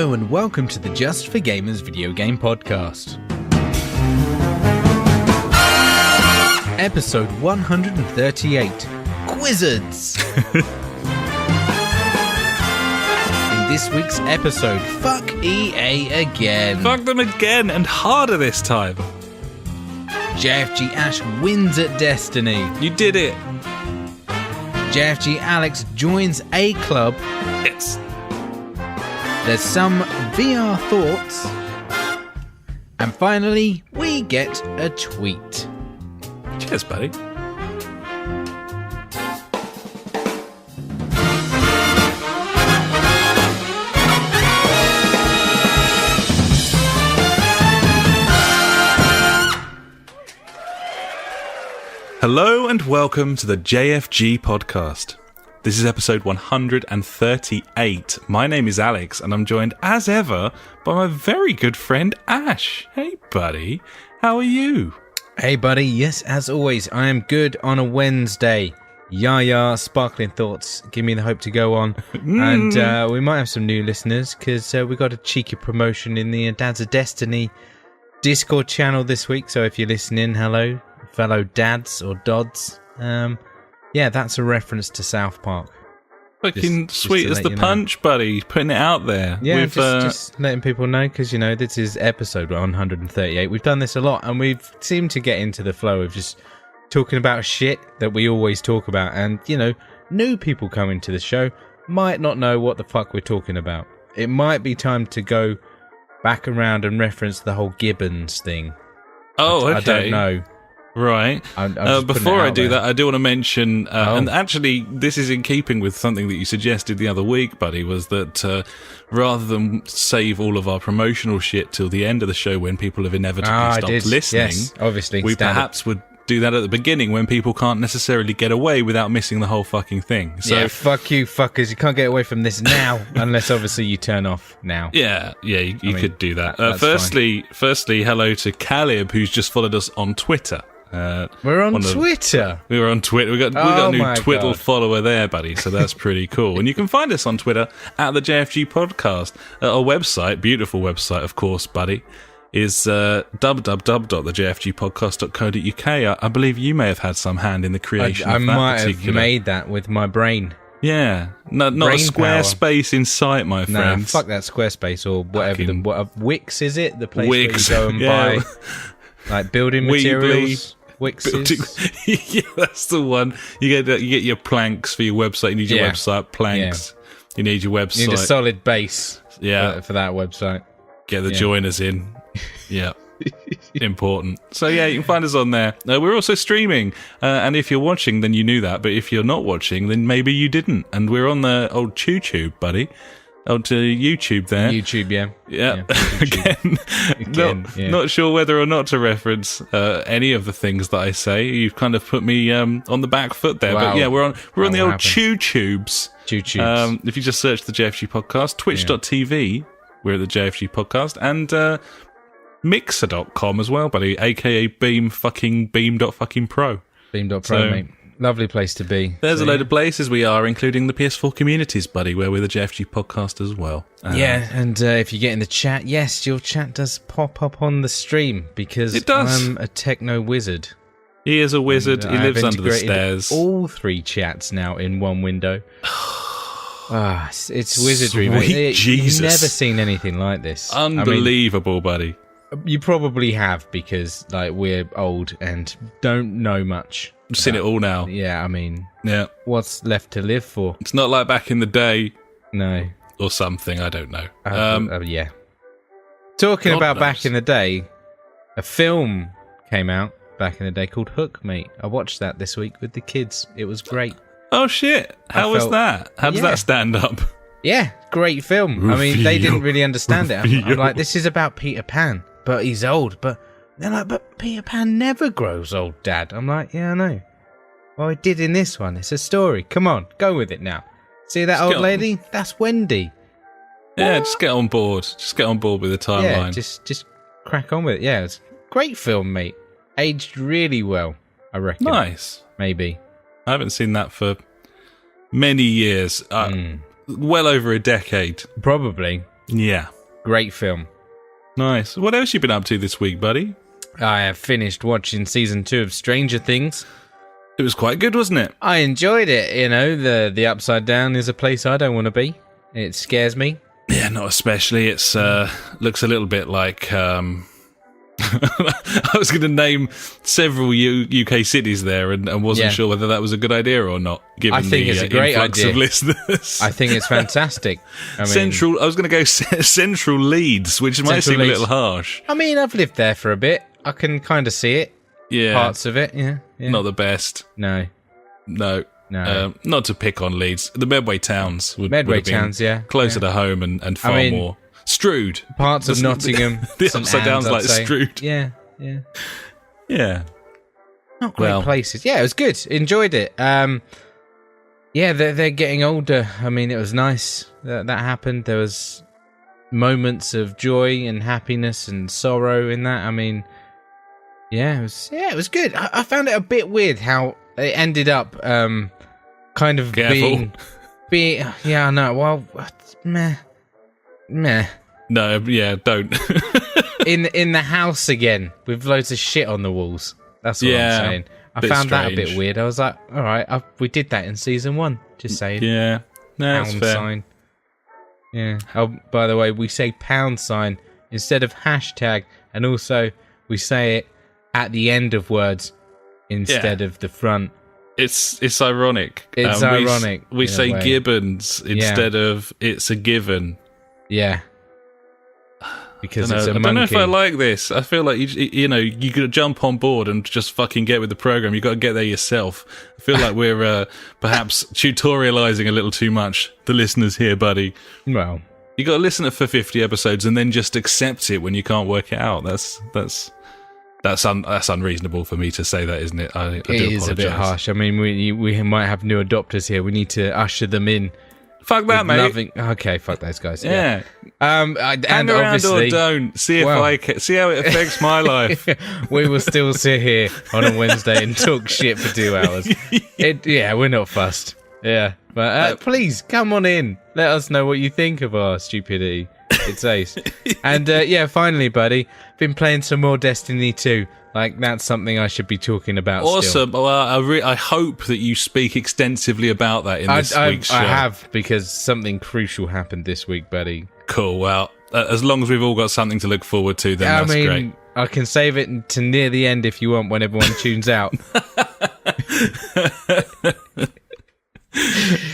Hello and welcome to the Just for Gamers video game podcast. Episode 138, Quizards. In this week's episode, fuck EA again. Fuck them again, and harder this time. JfG Ash wins at Destiny. You did it. JfG Alex joins a club. Yes. There's some VR thoughts. And finally, we get a tweet. Cheers, buddy. Hello and welcome to the JfG podcast. This is episode 138. My name is Alex and I'm joined as ever by my very good friend Ash. Hey buddy, how are you? Hey buddy, yes, as always, I am good on a Wednesday. Sparkling thoughts, give me the hope to go on. And we might have some new listeners because we got a cheeky promotion in the Dads of Destiny Discord channel this week. So if you're listening, hello, fellow dads or dods. Yeah, that's a reference to South Park. Fucking sweet as the punch, buddy. Putting it out there. Yeah, just letting people know, because, you know, this is episode 138. We've done this a lot, and we've seemed to get into the flow of just talking about shit that we always talk about. And, you know, new people coming to the show might not know what the fuck we're talking about. It might be time to go back around and reference the whole Gibbons thing. Oh, okay. I don't know. Right. Before I do that, I do want to mention, and actually this is in keeping with something that you suggested the other week, buddy, was that rather than save all of our promotional shit till the end of the show when people have inevitably stopped listening, yes, obviously, we perhaps would do that at the beginning when people can't necessarily get away without missing the whole fucking thing. So, yeah, fuck you fuckers, you can't get away from this now, unless obviously you turn off now. Yeah, you could do that. Firstly, hello to Caleb, who's just followed us on Twitter. We're on Twitter. We were on Twitter. We got a new Twiddle follower there, buddy. So that's pretty cool. And you can find us on Twitter at the JfG Podcast. Our website, beautiful website, of course, buddy, is www.thejfgpodcast.co.uk. I believe you may have had some hand in the creation of that. I might have made that with my brain. Yeah, not a Squarespace in sight, my friend. Nah, fuck that Squarespace or whatever. Wix, is it? The place Wix, where you go and buy like building materials. Wixes. Yeah, that's the one. You get your planks for your website. You need your website planks. Yeah. You need your website. You need a solid base. Yeah, for that website. Get the joiners in. Yeah. Important. So yeah, you can find us on there. We're also streaming, and if you're watching, then you knew that. But if you're not watching, then maybe you didn't. And we're on the old YouTube, buddy. To YouTube there. YouTube, yeah. Again, not sure whether or not to reference any of the things that I say. You've kind of put me on the back foot there. Wow. But yeah, we're on the old Chew-Tubes. If you just search the JfG Podcast, twitch.tv, we're at the JfG Podcast, and mixer.com as well, buddy, aka beam.fucking pro. Beam.pro, mate. Lovely place to be. There's a load of places we are, including the PS4 communities, buddy, where we're the JfG Podcast as well. And if you get in the chat, yes, your chat does pop up on the stream, because it does. I'm a techno wizard. He is a wizard. He lives under the stairs. All three chats now in one window. It's wizardry, mate. Jesus. You've never seen anything like this. Unbelievable, buddy. You probably have, because we're old and don't know much. I've seen it all now. Yeah, what's left to live for? It's not like back in the day. No. Or something, I don't know. Yeah. Talking about back in the day, a film came out back in the day called Hook, mate. I watched that this week with the kids. It was great. Oh, shit. How was that? How does that stand up? Yeah, great film. They didn't really understand it. I'm like, this is about Peter Pan, but he's old. But they're like, but Peter Pan never grows old, Dad. I'm like, yeah, I know. Well, it did in this one. It's a story. Come on, go with it now. See that old lady? That's Wendy. Yeah, just get on board. Just get on board with the timeline. Yeah, just crack on with it. Yeah, it's a great film, mate. Aged really well, I reckon. Nice. Maybe. I haven't seen that for many years. Well over a decade. Probably. Yeah. Great film. Nice. What else you been up to this week, buddy? I have finished watching season 2 of Stranger Things. It was quite good, wasn't it? I enjoyed it. You know, the Upside Down is a place I don't want to be. It scares me. Yeah, not especially. It's looks a little bit like... I was going to name several UK cities there and wasn't sure whether that was a good idea or not, given I think it's a great idea. Of listeners. I think it's fantastic. I was going to go Central Leeds, which might seem a little harsh. I mean, I've lived there for a bit. I can kind of see it. Yeah. Parts of it, yeah. Not the best. No. Not to pick on Leeds. The Medway towns would have been closer to home and far more. Strood. Parts of Nottingham. The Upside Down's like Strood. Yeah. Not great places. Yeah, it was good. Enjoyed it. Yeah, they're getting older. I mean, it was nice that happened. There was moments of joy and happiness and sorrow in that. I mean, it was good. I found it a bit weird how it ended up kind of being yeah, no, well, meh. No, yeah, don't. in the house again with loads of shit on the walls. That's what I'm saying. I found that a bit weird. I was like, all right, we did that in season 1. Just saying. Yeah, no, that's fair. Sign. Yeah. Oh, by the way, we say pound sign instead of hashtag, and also we say it at the end of words instead of the front. It's ironic. It's ironic. We say Gibbons instead of it's a given. Yeah. Because it's a monkey. I don't know if I like this. I feel like you got to jump on board and just fucking get with the program. You got to get there yourself. I feel like we're perhaps tutorializing a little too much. The listeners here, buddy. Well, you got to listen for 50 episodes and then just accept it when you can't work it out. That's unreasonable for me to say that, isn't it? I do apologise. It is a bit harsh. I mean, we might have new adopters here. We need to usher them in. Fuck that, mate. Okay, fuck those guys. Yeah. And around obviously, or don't. See how it affects my life. We will still sit here on a Wednesday and talk shit for 2 hours. We're not fussed. Yeah. But please, come on in. Let us know what you think of our stupidity. It's ace. And finally, buddy, been playing some more Destiny 2. Like, that's something I should be talking about. Awesome. Still. Well, I hope that you speak extensively about that in this week's show. I have, because something crucial happened this week, buddy. Cool. Well, as long as we've all got something to look forward to, then that's great. I can save it to near the end if you want, when everyone tunes out.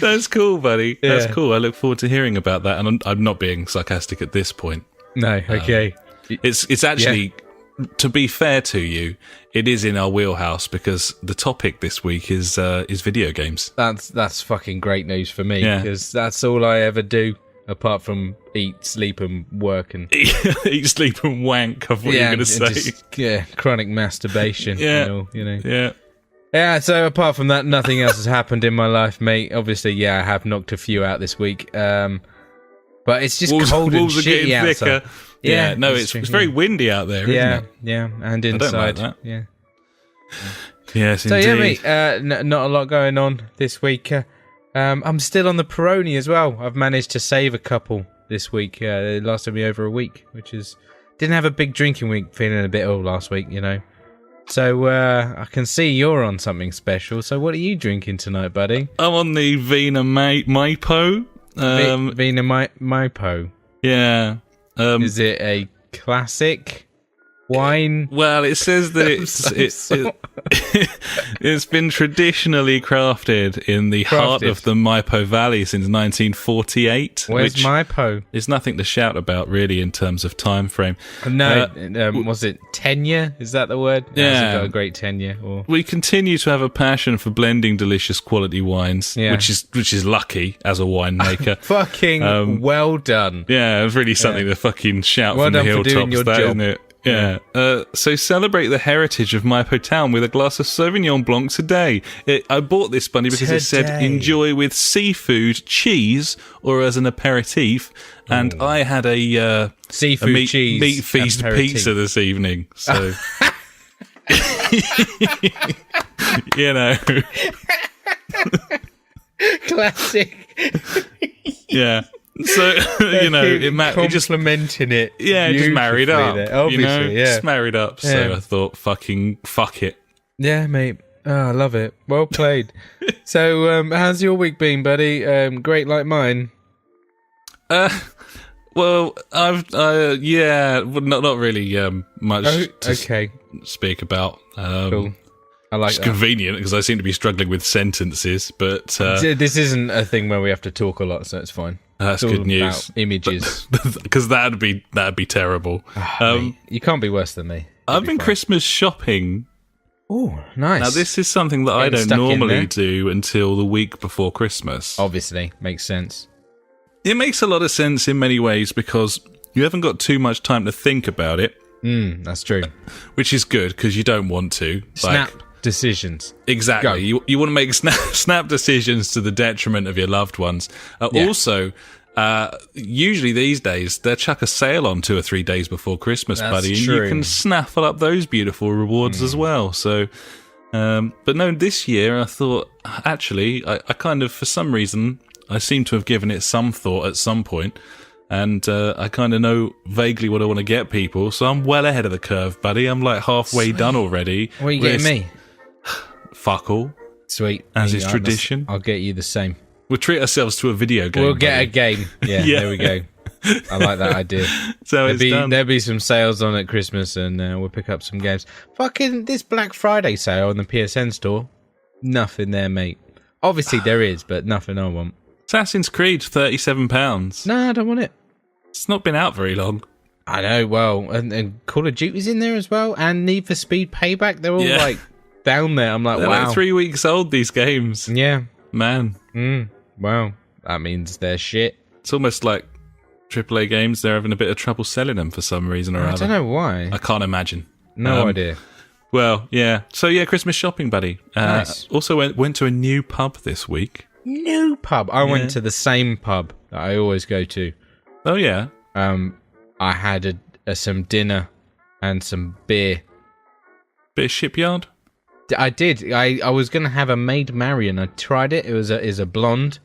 That's cool, buddy. Yeah. That's cool. I look forward to hearing about that. And I'm not being sarcastic at this point. No, okay. It's actually... To be fair to you, it is in our wheelhouse because the topic this week is video games. That's fucking great news for me because that's all I ever do apart from eat, sleep, and work and eat, sleep, and wank. Of what you're going to say, chronic masturbation. You know. Yeah. So apart from that, nothing else has happened in my life, mate. Obviously, I have knocked a few out this week. But it's just cold and shitty outside. Yeah, no, it's very windy out there, isn't it? Yeah, and inside. I don't like that. Yeah. Yes, so indeed. mate, not a lot going on this week. I'm still on the Peroni as well. I've managed to save a couple this week. It lasted me over a week, which is... Didn't have a big drinking week, feeling a bit ill last week, So I can see you're on something special. So what are you drinking tonight, buddy? I'm on the Vina Maipo. Vina Maipo. Yeah. Is it a classic wine? Well, it says that it's been traditionally crafted in the heart of the Maipo Valley since 1948. Where's Maipo? There's nothing to shout about, really, in terms of time frame. No, was it tenure? Is that the word? Yeah. Has it got a great tenure? Or? We continue to have a passion for blending delicious quality wines, which is lucky as a winemaker. Fucking well done. Yeah, it's really something to fucking shout from the hilltops, isn't it? Yeah. So celebrate the heritage of Maipo Town with a glass of Sauvignon Blanc today. I bought this, Bunny, because it said enjoy with seafood, cheese, or as an aperitif. And I had a seafood cheese meat feast aperitif. Pizza this evening. So, Classic. Yeah. So, it just complimenting it. Yeah, just married up. Obviously, just married up. So I thought, fuck it. Yeah, mate. Oh, I love it. Well played. So, how's your week been, buddy? Great like mine. Well, not really much to speak about. Cool. I like it's that. Convenient because I seem to be struggling with sentences, but this isn't a thing where we have to talk a lot, so it's fine. That's good news. Images, because that'd be terrible. You can't be worse than me. I've been Christmas shopping. Oh, nice. Now this is something that I don't normally do until the week before Christmas. Obviously, makes sense. It makes a lot of sense in many ways because you haven't got too much time to think about it. That's true. Which is good because you don't want to. Snap decisions. Exactly. You want to make snap decisions to the detriment of your loved ones. Also, usually these days, they'll chuck a sale on 2 or 3 days before Christmas, buddy. And you can snaffle up those beautiful rewards as well. So, but no, this year I thought, actually, I kind of, for some reason, I seem to have given it some thought at some point. And I kind of know vaguely what I want to get people, so I'm well ahead of the curve, buddy. I'm like halfway done already. What are you getting me? Fuck all. Sweet. As is tradition. I'll get you the same. We'll treat ourselves to a video game. We'll get a game. Yeah, there we go. I like that idea. So there'll be some sales on at Christmas, and we'll pick up some games. Fucking this Black Friday sale on the PSN store. Nothing there, mate. Obviously there is, but nothing I want. Assassin's Creed, £37. No, I don't want it. It's not been out very long. I know, well, and Call of Duty's in there as well, and Need for Speed Payback. They're all like down there. I'm like, they're wow. Like 3 weeks old, these games. Yeah. Man. Wow. That means they're shit. It's almost like AAA games, they're having a bit of trouble selling them for some reason or other. I don't know why. I can't imagine. No idea. Well, yeah. So, yeah, Christmas shopping, buddy. Nice. Also went to a new pub this week. New pub? I went to the same pub that I always go to. Oh, yeah? I had some dinner and some beer. Bit of Shipyard? I did. I was going to have a Maid Marian. I tried it. It was a blonde.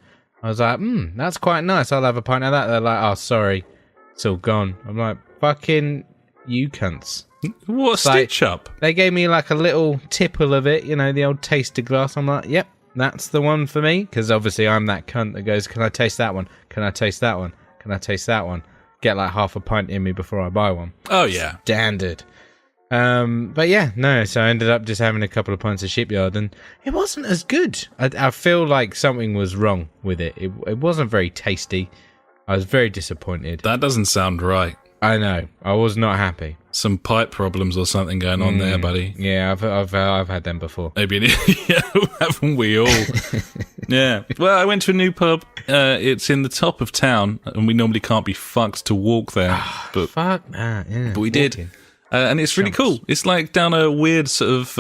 I was like, that's quite nice. I'll have a pint of that. They're like, oh, sorry. It's all gone. I'm like, fucking you cunts. What a stitch up. They gave me like a little tipple of it, the old taster glass. I'm like, yep, that's the one for me. Because obviously I'm that cunt that goes, can I taste that one? Can I taste that one? Can I taste that one? Get like half a pint in me before I buy one. Oh, yeah. Standard. But yeah, no, so I ended up just having a couple of pints of Shipyard, and it wasn't as good. I feel like something was wrong with it. It wasn't very tasty. I was very disappointed. That doesn't sound right. I know. I was not happy. Some pipe problems or something going on there, buddy. Yeah, I've had them before. Maybe, haven't we all? Yeah. Well, I went to a new pub. It's in the top of town, and we normally can't be fucked to walk there. But fuck that. Yeah. But we did. And it's really cool. It's like down a weird sort of,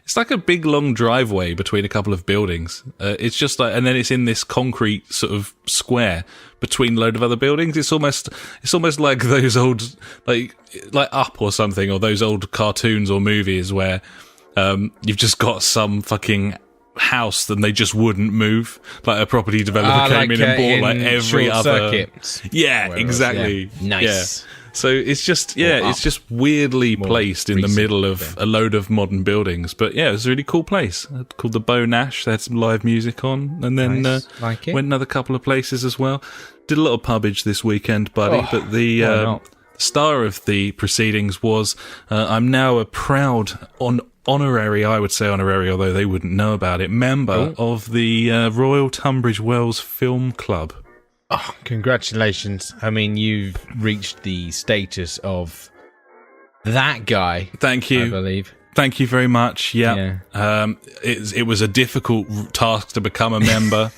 it's like a big long driveway between a couple of buildings. It's just like, and then it's in this concrete sort of square between a load of other buildings. It's almost like those old, like Up or something, or those old cartoons or movies where, you've just got some fucking house that they just wouldn't move. Like a property developer came in and bought like every other. Circuit. Yeah, exactly. Yeah. Nice. Yeah. So it's just, it's just weirdly placed in the middle of a load of modern buildings. But yeah, it was a really cool place. It's called the Bow Nash. They had some live music on. And then went another couple of places as well. Did a little pubbage this weekend, buddy. But the star of the proceedings was, I'm now a proud, honorary, although they wouldn't know about it, member of the Royal Tunbridge Wells Film Club. Oh, congratulations. I mean, you've reached the status of that guy. Thank you. I believe. Thank you very much. Yeah. It was a difficult task to become a member.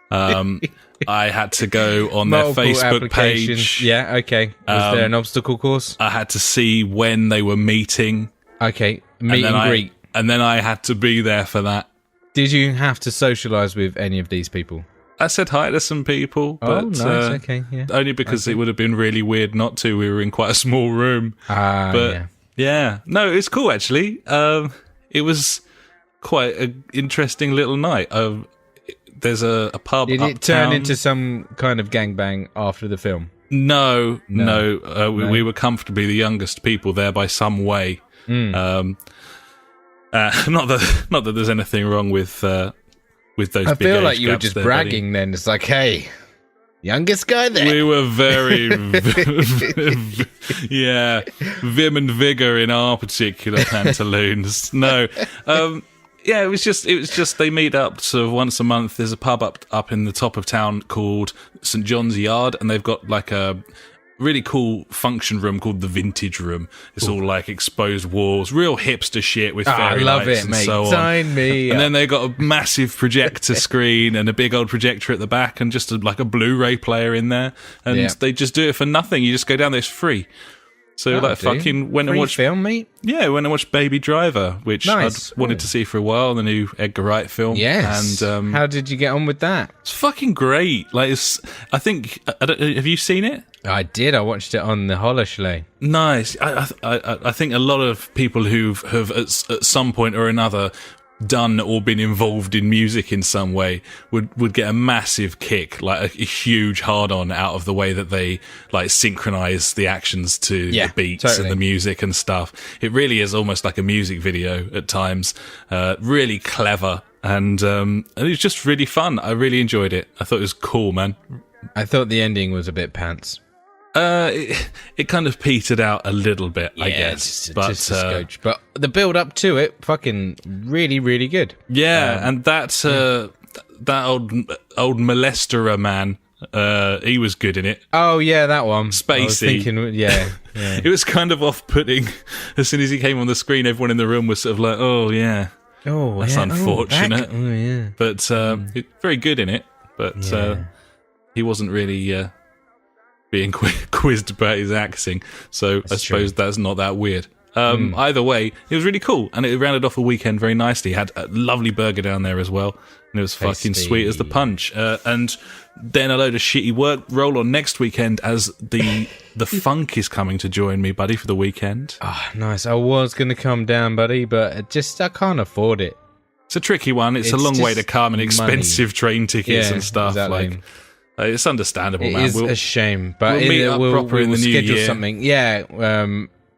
I had to go on their Facebook page. Yeah, okay. Was there an obstacle course? I had to see when they were meeting. Okay, meet and greet. And then I had to be there for that. Did you have to socialise with any of these people? I said hi to some people, but nice. Okay, yeah. Only because it would have been really weird not to. We were in quite a small room. No, it's cool actually. It was quite an interesting little night. there's a pub. Did it turn into some kind of gangbang after the film? No. We were comfortably the youngest people there by some way. Not that there's anything wrong with those. I feel like you were just bragging. Then it's like, hey, youngest guy there. We were very, vim and vigor in our particular pantaloons. No, it was just they meet up sort of once a month. There's a pub up in the top of town called St. John's Yard, and they've got like a really cool function room called the Vintage Room. It's all like exposed walls, real hipster shit with fairy lights and so on. Sign me. And then they got a massive projector screen and a big old projector at the back, and just like a Blu-ray player in there. And they just do it for nothing. You just go down there, it's free. So fucking went and watched film, mate. Yeah, went and watched Baby Driver, which I'd wanted to see for a while, the new Edgar Wright film. Yes. And how did you get on with that? It's fucking great. Like, have you seen it? I did. I watched it on the Holoschley. Nice. I think a lot of people who have at some point or another done or been involved in music in some way would get a massive kick, like a huge hard-on out of the way that they like synchronize the actions to the beats and the music and stuff. It really is almost like a music video at times. Really clever, and it was just really fun. I really enjoyed it. I thought it was cool, man. I thought the ending was a bit pants. It kind of petered out a little bit, I guess. Just a scotch. But the build up to it, fucking really, really good. Yeah, and that old molesterer man, he was good in it. Oh yeah, that one. Spacey. I was thinking, yeah. It was kind of off-putting. As soon as he came on the screen, everyone in the room was sort of like, "Oh yeah, that's unfortunate." But very good in it. But he wasn't really being quizzed about his acting, so I suppose that's not that weird. Either way, it was really cool, and it rounded off a weekend very nicely. Had a lovely burger down there as well, and it was fucking sweet as the punch. And then a load of shitty work roll on next weekend as the funk is coming to join me, buddy, for the weekend. Oh, nice. I was going to come down, buddy, but I can't afford it. It's a tricky one. It's a long way to come, and expensive train tickets and stuff. Exactly. Like, it's understandable, man. It is a shame, but we'll meet up proper in the new schedule year. Something. Yeah,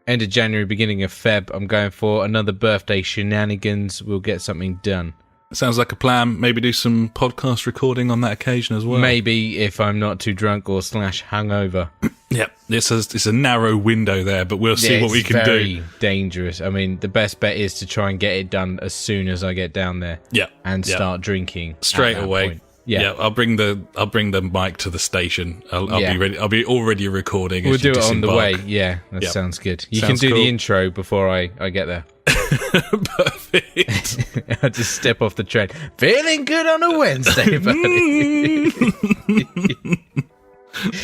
end of January, beginning of Feb. I'm going for another birthday shenanigans. We'll get something done. Sounds like a plan. Maybe do some podcast recording on that occasion as well. Maybe if I'm not too drunk or / hungover. Yeah, it's a narrow window there, but we'll see what we can do. It's very dangerous. I mean, the best bet is to try and get it done as soon as I get down there. Yeah, and start drinking straight away. Point. Yeah, I'll bring the mic to the station. I'll be ready. I'll be already recording. We'll do it on the way. Yeah, that sounds good. You can do the intro before I get there. Perfect. I just step off the train. Feeling good on a Wednesday, buddy.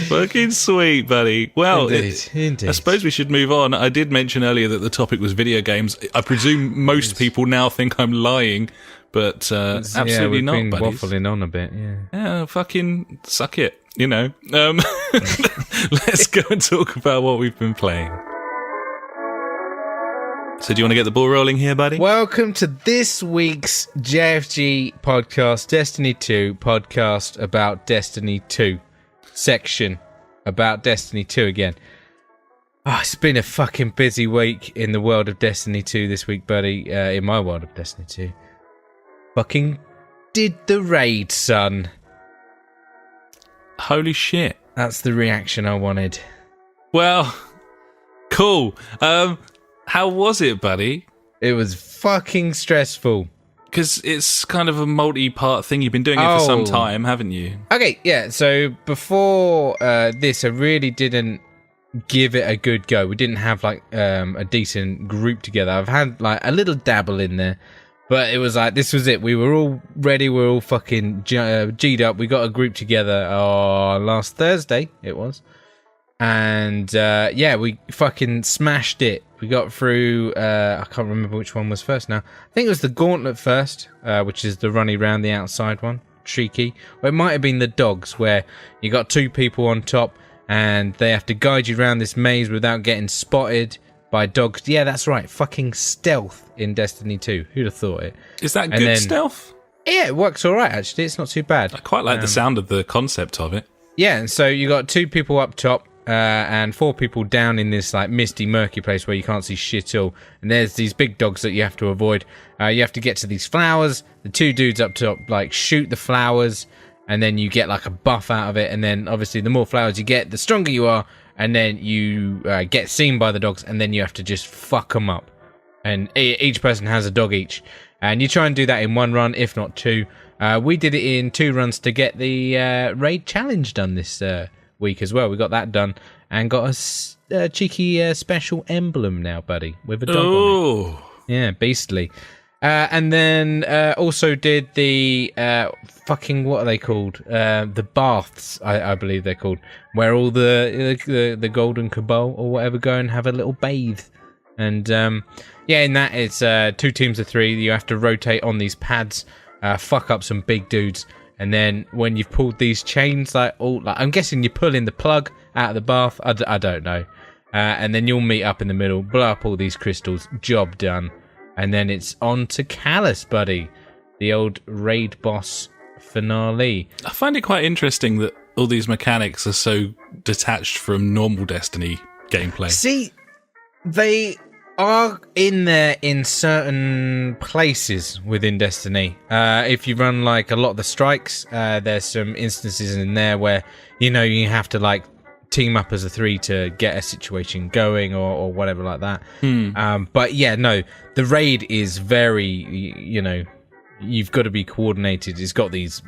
Fucking sweet, buddy. Well, Indeed. I suppose we should move on. I did mention earlier that the topic was video games. I presume most people now think I'm lying. But absolutely not, been buddies. Waffling on a bit, Yeah, fucking suck it, you know. Let's go and talk about what we've been playing. So do you want to get the ball rolling here, buddy? Welcome to this week's JfG podcast, Destiny 2 podcast about Destiny 2 section about Destiny 2 again. Oh, it's been a fucking busy week in the world of Destiny 2 this week, buddy. In my world of Destiny 2. Fucking did the raid, son. Holy shit. That's the reaction I wanted. Well, cool. How was it, buddy? It was fucking stressful. Because it's kind of a multi-part thing. You've been doing it for some time, haven't you? Okay, yeah. So before this, I really didn't give it a good go. We didn't have like a decent group together. I've had like a little dabble in there. But it was like, this was it. We were all ready. We were all fucking G'd up. We got a group together last Thursday, it was. And, we fucking smashed it. We got through, I can't remember which one was first now. I think it was the Gauntlet first, which is the running around the outside one. Tricky. Or it might have been the dogs, where you got two people on top and they have to guide you around this maze without getting spotted by dogs. Yeah, that's right. Fucking stealth in Destiny 2. Who'd have thought it? Is that good stealth? Yeah, it works all right, actually. It's not too bad. I quite like the sound of the concept of it. Yeah, and so you got 2 people up top and 4 people down in this like misty, murky place where you can't see shit at all. And there's these big dogs that you have to avoid. You have to get to these flowers. The 2 dudes up top like shoot the flowers, and then you get like a buff out of it. And then obviously the more flowers you get, the stronger you are. And then you get seen by the dogs, and then you have to just fuck them up. And each person has a dog each. And you try and do that in 1 run, if not 2. We did it in 2 runs to get the raid challenge done this week as well. We got that done and got a cheeky special emblem now, buddy, with a dog on it. Yeah, beastly. And then also did the fucking, what are they called? The baths, I believe they're called, where all the golden cabal or whatever go and have a little bathe. And yeah, in that it's 2 teams of 3. You have to rotate on these pads, fuck up some big dudes, and then when you've pulled these chains, like I'm guessing you're pulling the plug out of the bath. I don't know. And then you'll meet up in the middle, blow up all these crystals. Job done. And then it's on to Callus, buddy, the old raid boss finale. I find it quite interesting that all these mechanics are so detached from normal Destiny gameplay. See, they are in there in certain places within Destiny. If you run like a lot of the strikes, there's some instances in there where you have to like team up as a 3 to get a situation going or whatever like that. But yeah, no, the raid is very, you've got to be coordinated. It's got these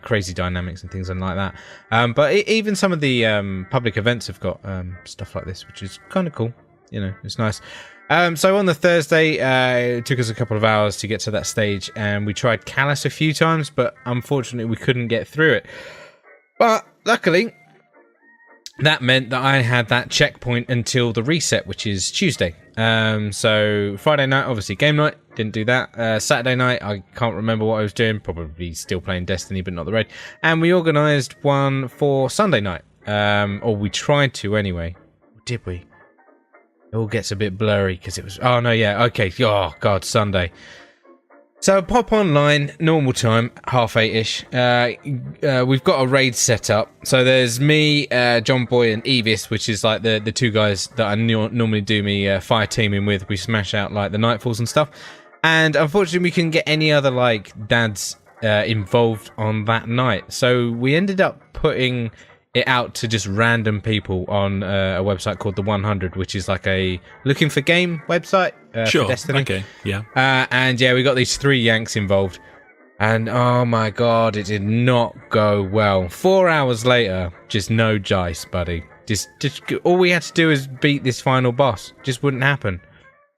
crazy dynamics and things like that. But even some of the public events have got stuff like this, which is kind of cool. It's nice. So on the Thursday, it took us a couple of hours to get to that stage, and we tried Callus a few times, but unfortunately we couldn't get through it. But luckily, that meant that I had that checkpoint until the reset, which is Tuesday. So Friday night, obviously game night, didn't do that. Saturday night, I can't remember what I was doing, probably still playing Destiny, but not the raid. And we organised one for Sunday night, or we tried to anyway. Did we? It all gets a bit blurry because it was... Oh, no, yeah, okay. Oh, God, Sunday. So pop online, normal time, 8:30ish. We've got a raid set up. So there's me, John Boy, and Evis, which is like the 2 guys that I normally do me fire teaming with. We smash out like the Nightfalls and stuff. And unfortunately, we couldn't get any other like dads involved on that night. So we ended up putting it out to just random people on a website called The 100, which is like a looking for game website for Destiny. Okay, yeah. And yeah, we got these 3 Yanks involved. And oh my God, it did not go well. 4 hours later, just no dice, buddy. Just all we had to do is beat this final boss. Just wouldn't happen.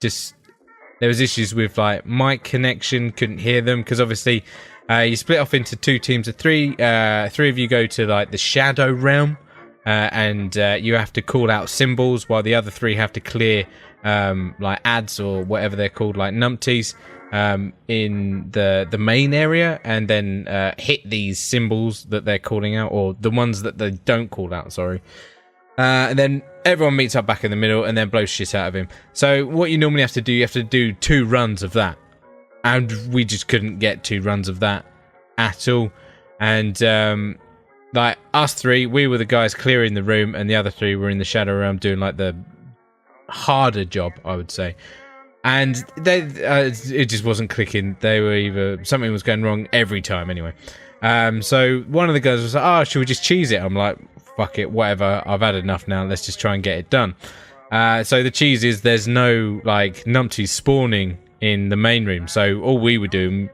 There was issues with like mic connection, couldn't hear them, because obviously you split off into 2 teams of 3. 3 of you go to like the Shadow Realm, and you have to call out symbols, while the other 3 have to clear like ads or whatever they're called, like numpties, in the main area, and then hit these symbols that they're calling out, or the ones that they don't call out, sorry. And then everyone meets up back in the middle and then blows shit out of him. So what you normally have to do, you have to do 2 runs of that. And we just couldn't get 2 runs of that at all. And like us 3, we were the guys clearing the room, and the other 3 were in the Shadow Realm doing like the harder job, I would say. And it just wasn't clicking. They were either something was going wrong every time anyway. So one of the guys was like, "Oh, should we just cheese it?" I'm like, "Fuck it, whatever. I've had enough now. Let's just try and get it done." So the cheese is there's no like numpties spawning in the main room, so all we were doing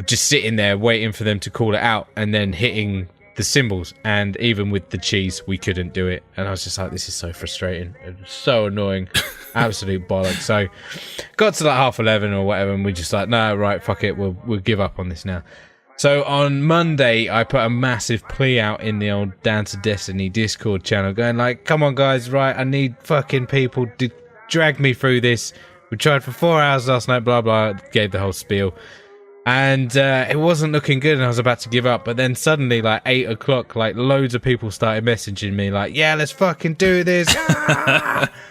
just sitting there waiting for them to call it out and then hitting the symbols, and even with the cheese we couldn't do it, and I was just like, this is so frustrating, it was so annoying. Absolute bollocks. So got to like 11:30 or whatever, and we just like, no, right, fuck it, we'll give up on this now. So on Monday I put a massive plea out in the old Dance of Destiny Discord channel, going like, come on guys, right, I need fucking people to drag me through this. We tried for 4 hours last night, blah, blah, gave the whole spiel. And it wasn't looking good, and I was about to give up. But then suddenly, like 8 o'clock, like loads of people started messaging me, like, "Yeah, let's fucking do this!"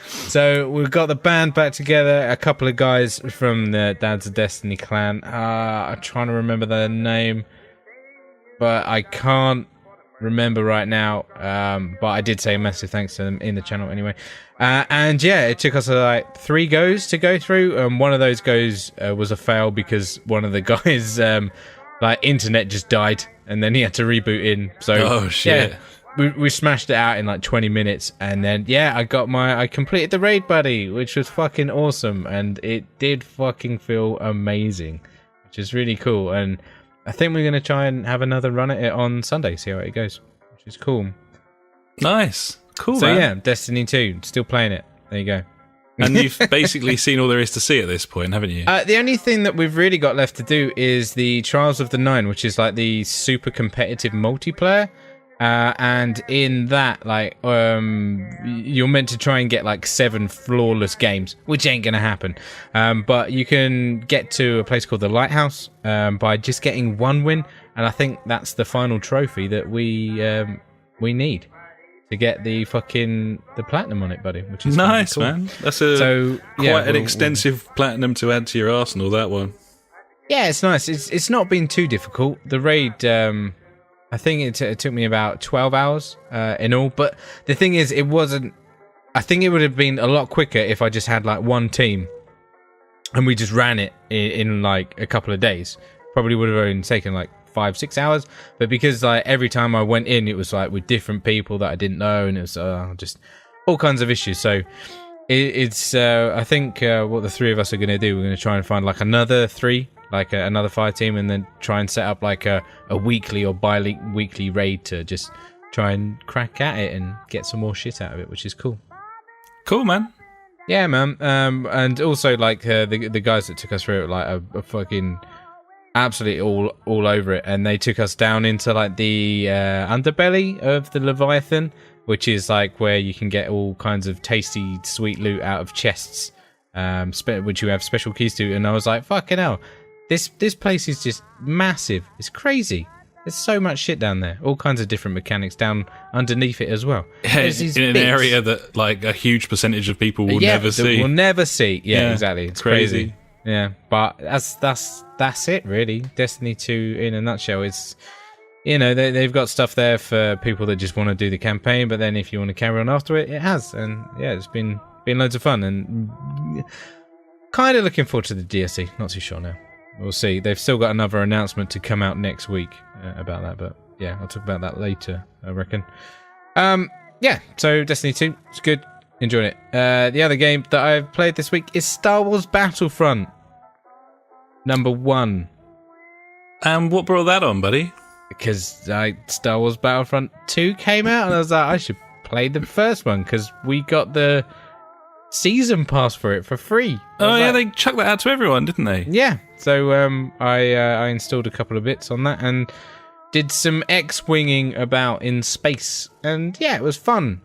So we've got the band back together. A couple of guys from the Dads of Destiny clan. I'm trying to remember their name, but I can't remember right now. But I did say a massive thanks to them in the channel anyway. And yeah, it took us like 3 goes to go through. One of those goes was a fail because one of the guys like internet just died, and then he had to reboot in. So shit. Yeah, we smashed it out in like 20 minutes, and then yeah, I completed the raid, buddy, which was fucking awesome, and it did fucking feel amazing, which is really cool. And I think we're gonna try and have another run at it on Sunday, see how it goes, which is cool. Nice. Cool, so man. Yeah, Destiny 2, still playing it. There you go. And you've basically seen all there is to see at this point, haven't you? The only thing that we've really got left to do is the Trials of the Nine, which is like the super competitive multiplayer. And in that, like, you're meant to try and get like 7 flawless games, which ain't gonna happen. But you can get to a place called the Lighthouse by just getting 1 win, and I think that's the final trophy that we need to get the platinum on it, buddy. Which is nice, cool. Man. That's quite an extensive platinum to add to your arsenal. That one. Yeah, it's nice. It's not been too difficult. The raid, I think it took me about 12 hours in all. But the thing is, it wasn't. I think it would have been a lot quicker if I just had like 1 team, and we just ran it in like a couple of days. Probably would have only taken like 5-6 hours, but because like every time I went in, it was like with different people that I didn't know, and it was just all kinds of issues. So it's I think what the 3 of us are going to do, we're going to try and find like another 3, like another 5 team, and then try and set up like a weekly or bi-weekly raid to just try and crack at it and get some more shit out of it, which is cool. Cool, man. Yeah, man. And also like the guys that took us through it, like a fucking absolutely all over it, and they took us down into like the underbelly of the Leviathan, which is like where you can get all kinds of tasty sweet loot out of chests, which you have special keys to. And I was like, fucking hell, this place is just massive. It's crazy. There's so much shit down there, all kinds of different mechanics down underneath it as well. Yeah, in an area that like a huge percentage of people will never see. Will never see. Yeah, exactly. It's crazy. Yeah, but that's it really. Destiny 2 in a nutshell. It's, you know, they've got stuff there for people that just want to do the campaign, but then if you want to carry on after it, it has. And yeah, it's been loads of fun, and kind of looking forward to the DLC. Not too sure now. We'll see. They've still got another announcement to come out next week about that, but yeah, I'll talk about that later, I reckon. Yeah, so Destiny 2, it's good. Enjoying it. The other game that I've played this week is Star Wars Battlefront #1. And what brought that on, buddy? Because Star Wars Battlefront 2 came out, and I was like, I should play the first one, because we got the season pass for it for free. Oh yeah, they chucked that out to everyone, didn't they? Yeah. So I installed a couple of bits on that and did some X-winging about in space, and yeah, it was fun.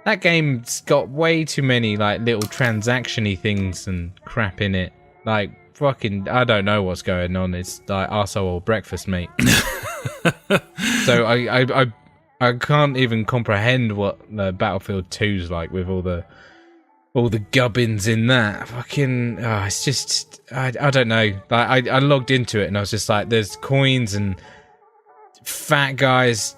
That game's got way too many like little transaction-y things and crap in it. Like fucking, I don't know what's going on. It's like arsehole or breakfast, mate. So I can't even comprehend what the Battlefield 2's like with all the gubbins in that. Fucking, it's just, I don't know. Like I logged into it and I was just like, there's coins and fat guys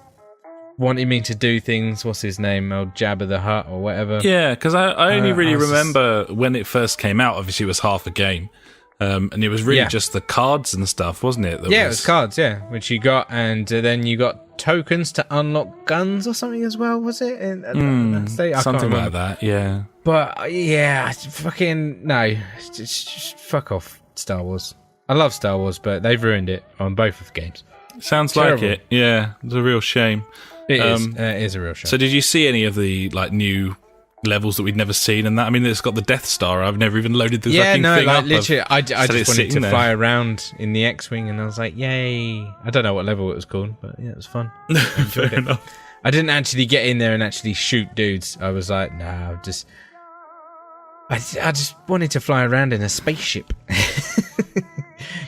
wanting me to do things. What's his name? Old Jabba the Hutt or whatever. Yeah, because I only really remember when it first came out. Obviously, it was half a game. And it was really just the cards and stuff, wasn't it? It was cards, which you got, and then you got tokens to unlock guns or something as well, was it? Something like that, yeah. But yeah, fucking no, just fuck off, Star Wars. I love Star Wars, but they've ruined it on both of the games. Sounds terrible. Like it, yeah. It's a real shame. It is a real shame. So did you see any of the like new levels that we'd never seen and that? I mean, it's got the Death Star. I've never even loaded the fucking thing up. Literally, I just wanted to fly around in the X-Wing, and I was like, yay. I don't know what level it was called, but yeah, it was fun. Fair enough. I didn't actually get in there and actually shoot dudes. I was like, no, I just wanted to fly around in a spaceship.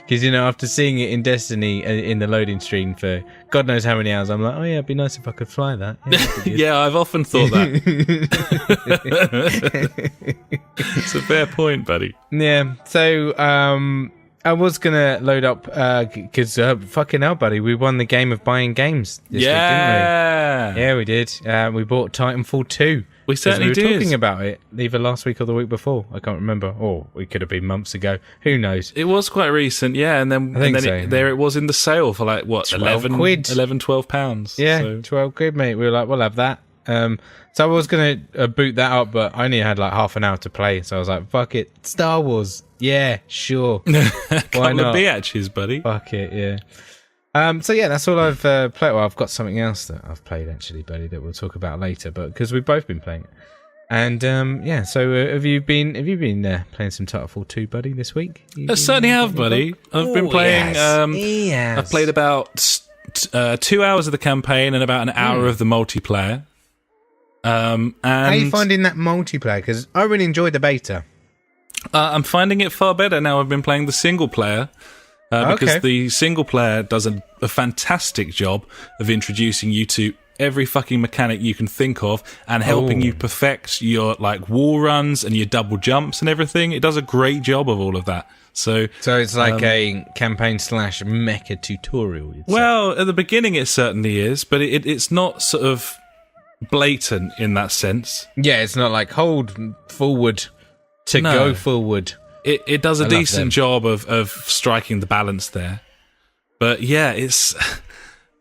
Because, after seeing it in Destiny in the loading screen for God knows how many hours, I'm like, oh yeah, it'd be nice if I could fly that. Yeah, I've often thought that. It's a fair point, buddy. Yeah, so I was going to load up, because fucking hell, buddy, we won the game of buying games this week, didn't we? Yeah, we did. We bought Titanfall 2. We certainly did. We were talking about it either last week or the week before. I can't remember. Or it could have been months ago. Who knows? It was quite recent, yeah. And then, there it was in the sale for like, what, 11 quid? 11, 12 pounds. Yeah, so. 12 quid, mate. We were like, we'll have that. So I was going to boot that up, but I only had like half an hour to play. So I was like, fuck it. Star Wars. Yeah, sure. Why not? Biatches, buddy. Fuck it, yeah. So yeah, that's all I've played. Well, I've got something else that I've played actually, buddy, that we'll talk about later. But because we've both been playing it, and yeah. So have you been playing some Titanfall 2, buddy, this week? I certainly have, buddy. I've been playing. Yes. I've played about 2 hours of the campaign and about an hour of the multiplayer. And how are you finding that multiplayer? Because I really enjoyed the beta. I'm finding it far better now. I've been playing the single player. Because the single player does a fantastic job of introducing you to every fucking mechanic you can think of and helping you perfect your like wall runs and your double jumps and everything. It does a great job of all of that. So it's like a campaign / mecha tutorial. Well, at the beginning it certainly is, but it's not sort of blatant in that sense. Yeah, it's not like hold forward to go forward. It does a decent job of striking the balance there, but yeah, this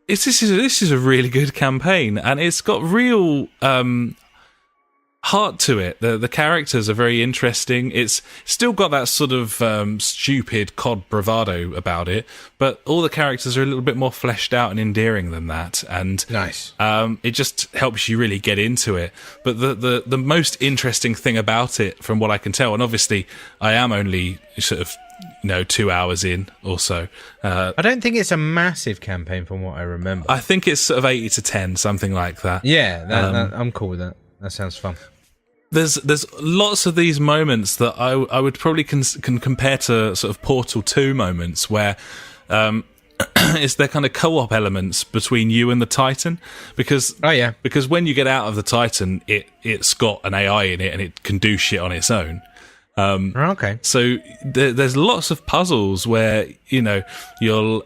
is a really good campaign, and it's got real heart to it. The characters are very interesting. It's still got that sort of stupid COD bravado about it, but all the characters are a little bit more fleshed out and endearing than that. And nice. It just helps you really get into it. But the most interesting thing about it, from what I can tell, and obviously I am only sort of 2 hours in or so. I don't think it's a massive campaign from what I remember. I think it's sort of 80 to 10, something like that. Yeah, I'm cool with that. That sounds fun. There's lots of these moments that I would probably can compare to sort of Portal 2 moments where it's their kind of co-op elements between you and the Titan, because when you get out of the Titan, it's got an AI in it and it can do shit on its own. So there's lots of puzzles where you'll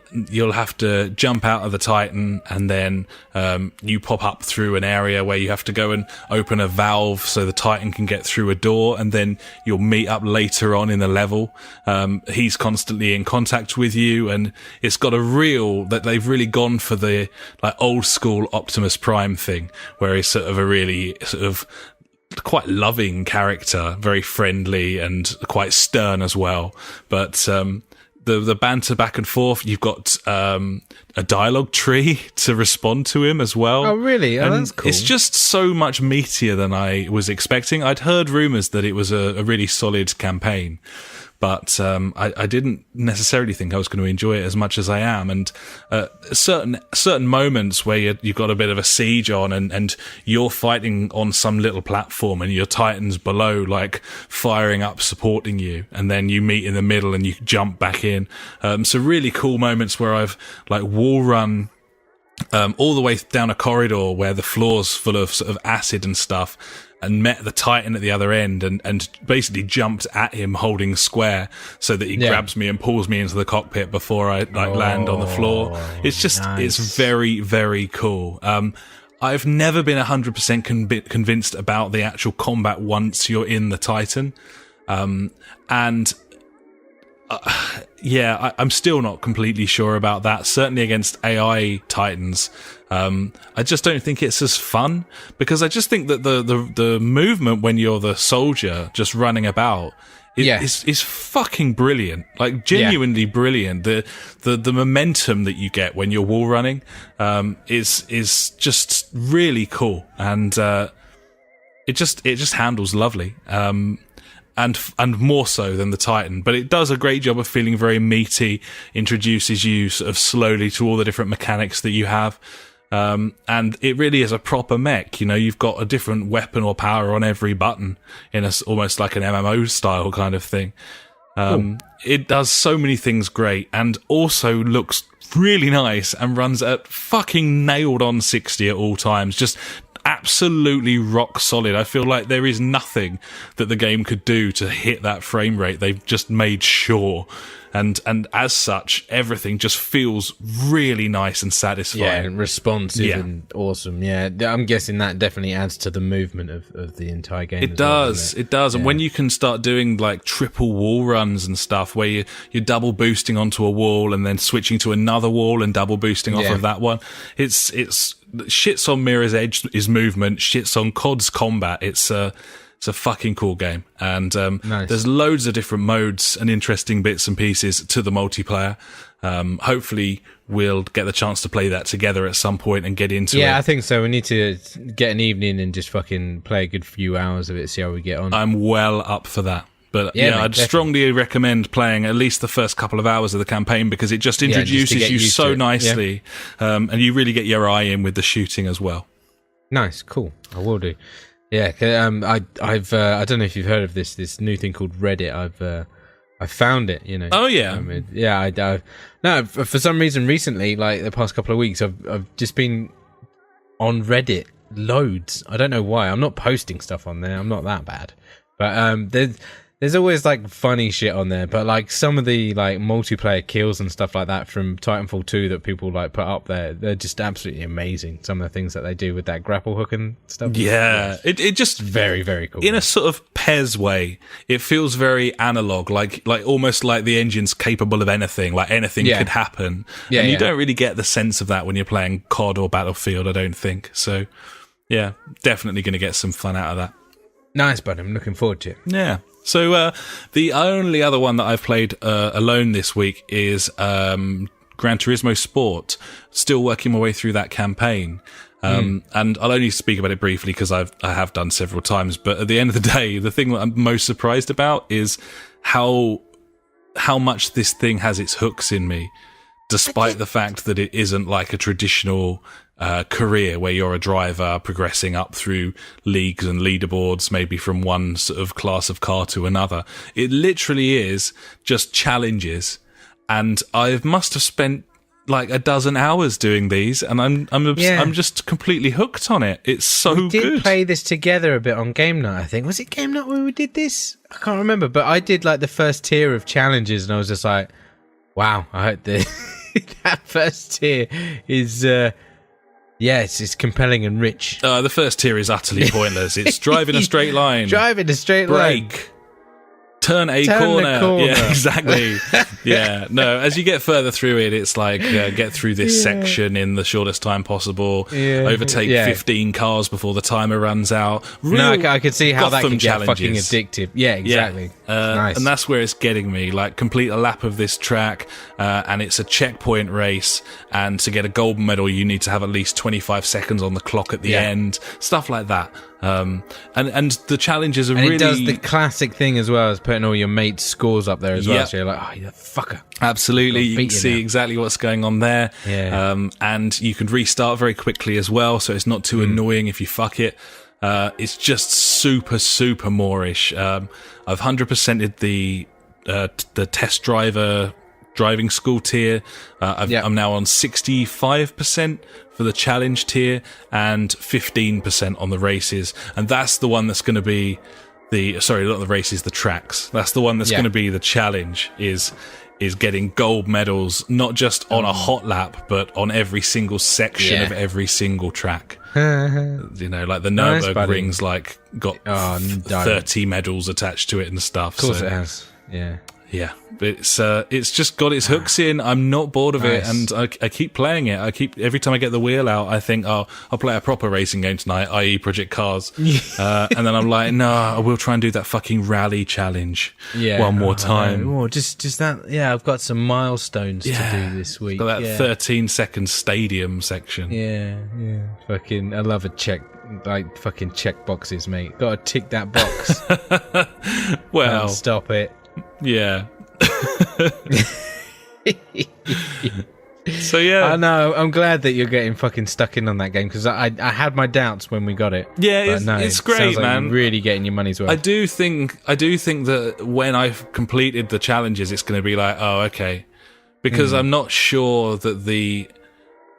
have to jump out of the Titan, and then you pop up through an area where you have to go and open a valve so the Titan can get through a door, and then you'll meet up later on in the level. He's constantly in contact with you, and it's got they've really gone for the like old school Optimus Prime thing, where he's sort of a really sort of quite loving character, very friendly and quite stern as well. But the banter back and forth, you've got a dialogue tree to respond to him as well. Oh, really? Oh, that's cool. It's just so much meatier than I was expecting. I'd heard rumours that it was a really solid campaign, but I didn't necessarily think I was going to enjoy it as much as I am. And certain moments where you've got a bit of a siege on, and you're fighting on some little platform, and your Titan's below, like firing up, supporting you, and then you meet in the middle and you jump back in. So really cool moments where I've like wall run all the way down a corridor where the floor's full of sort of acid and stuff, and met the Titan at the other end, and basically jumped at him holding square so that he grabs me and pulls me into the cockpit before I land on the floor. It's just, It's very, very cool. I've never been 100% convinced about the actual combat once you're in the Titan. I'm still not completely sure about that. Certainly against AI Titans, I just don't think it's as fun, because I just think that the movement when you're the soldier just running about is fucking brilliant. Like genuinely brilliant. The momentum that you get when you're wall running is just really cool, and it just handles lovely. And more so than the Titan, but it does a great job of feeling very meaty, introduces you sort of slowly to all the different mechanics that you have, and it really is a proper mech. You've got a different weapon or power on every button in almost like an MMO style kind of thing. It does so many things great and also looks really nice and runs at fucking nailed on 60 at all times. Just absolutely rock solid. I feel like there is nothing that the game could do to hit that frame rate. They've just made sure. And as such, everything just feels really nice and satisfying. Yeah, and responsive and awesome. Yeah, I'm guessing that definitely adds to the movement of the entire game. It does. And when you can start doing like triple wall runs and stuff where you're double boosting onto a wall and then switching to another wall and double boosting off of that one, it's shits on Mirror's Edge's movement, shits on COD's combat. It's a fucking cool game. And nice. There's loads of different modes and interesting bits and pieces to the multiplayer. Hopefully we'll get the chance to play that together at some point and get into it. Yeah, I think so. We need to get an evening and just fucking play a good few hours of it, see how we get on. I'm well up for that. But mate, I'd strongly recommend playing at least the first couple of hours of the campaign because it just introduces you so nicely. Yeah. And you really get your eye in with the shooting as well. Nice, cool. I will do. Yeah, I've I don't know if you've heard of this new thing called Reddit. I found it, you know. Oh yeah, no, for some reason recently, like the past couple of weeks, I've just been on Reddit loads. I don't know why. I'm not posting stuff on there. I'm not that bad, but there's always like funny shit on there. But like some of the like multiplayer kills and stuff like that from Titanfall 2 that people like put up there, they're just absolutely amazing. Some of the things that they do with that grapple hook and stuff. Yeah, it just very, very cool. In a sort of PES way, it feels very analog, like almost like the engine's capable of anything, like anything could happen. Yeah, and you don't really get the sense of that when you're playing COD or Battlefield, I don't think. So yeah, definitely going to get some fun out of that. Nice, bud. I'm looking forward to it. Yeah. So the only other one that I've played alone this week is Gran Turismo Sport. Still working my way through that campaign. And I'll only speak about it briefly because I have done several times. But at the end of the day, the thing that I'm most surprised about is how much this thing has its hooks in me, despite the fact that it isn't like a traditional career where you're a driver progressing up through leagues and leaderboards, maybe from one sort of class of car to another. It literally is just challenges, and I must have spent like a dozen hours doing these, and I'm just completely hooked on it. It's so good. We did play this together a bit on Game Night, I think. Was it Game Night where we did this? I can't remember, but I did like the first tier of challenges, and I was just like, wow, I hope that first tier is it's compelling and rich. The first tier is utterly pointless. It's drive in a straight line. Brake. Turn a corner. Yeah, exactly. Yeah, no, as you get further through it, it's like get through this section in the shortest time possible, overtake 15 cars before the timer runs out. I could see how that can get fucking addictive. Yeah, exactly. Yeah. Nice. And that's where it's getting me. Like, complete a lap of this track, and it's a checkpoint race, and to get a gold medal, you need to have at least 25 seconds on the clock at the end. Stuff like that. And the challenges are really... it does the classic thing as well as putting all your mates' scores up there as well. So you're like, oh, you fucker. Absolutely. You can see exactly what's going on there. Yeah. And you can restart very quickly as well, so it's not too annoying if you fuck it. It's just super, super Moorish. I've 100%ed the test driver driving school tier. I'm now on 65% for the challenge tier and 15% on the races, and that's the one that's going to be the tracks. That's the one that's going to be the challenge, is getting gold medals, not just on a hot lap, but on every single section of every single track. You know, like the Nürburgring's like got 30 medals attached to it and stuff. Of course it has. Yeah, it's just got its hooks in. I'm not bored of it, and I keep playing it. Every time I get the wheel out, I think, I'll play a proper racing game tonight, i.e. Project Cars. And then I'm like, no, I will try and do that fucking rally challenge one more time. Oh, just that. Yeah, I've got some milestones to do this week. Got that 13-second stadium section. Yeah. Fucking, I love fucking check boxes, mate. Got to tick that box. Well, can't stop it. Yeah. So yeah, I know. I'm glad that you're getting fucking stuck in on that game because I had my doubts when we got it. Yeah, it's great, sounds like man. You're really getting your money's worth. I do think that when I've completed the challenges, it's going to be like, oh, okay, because I'm not sure that the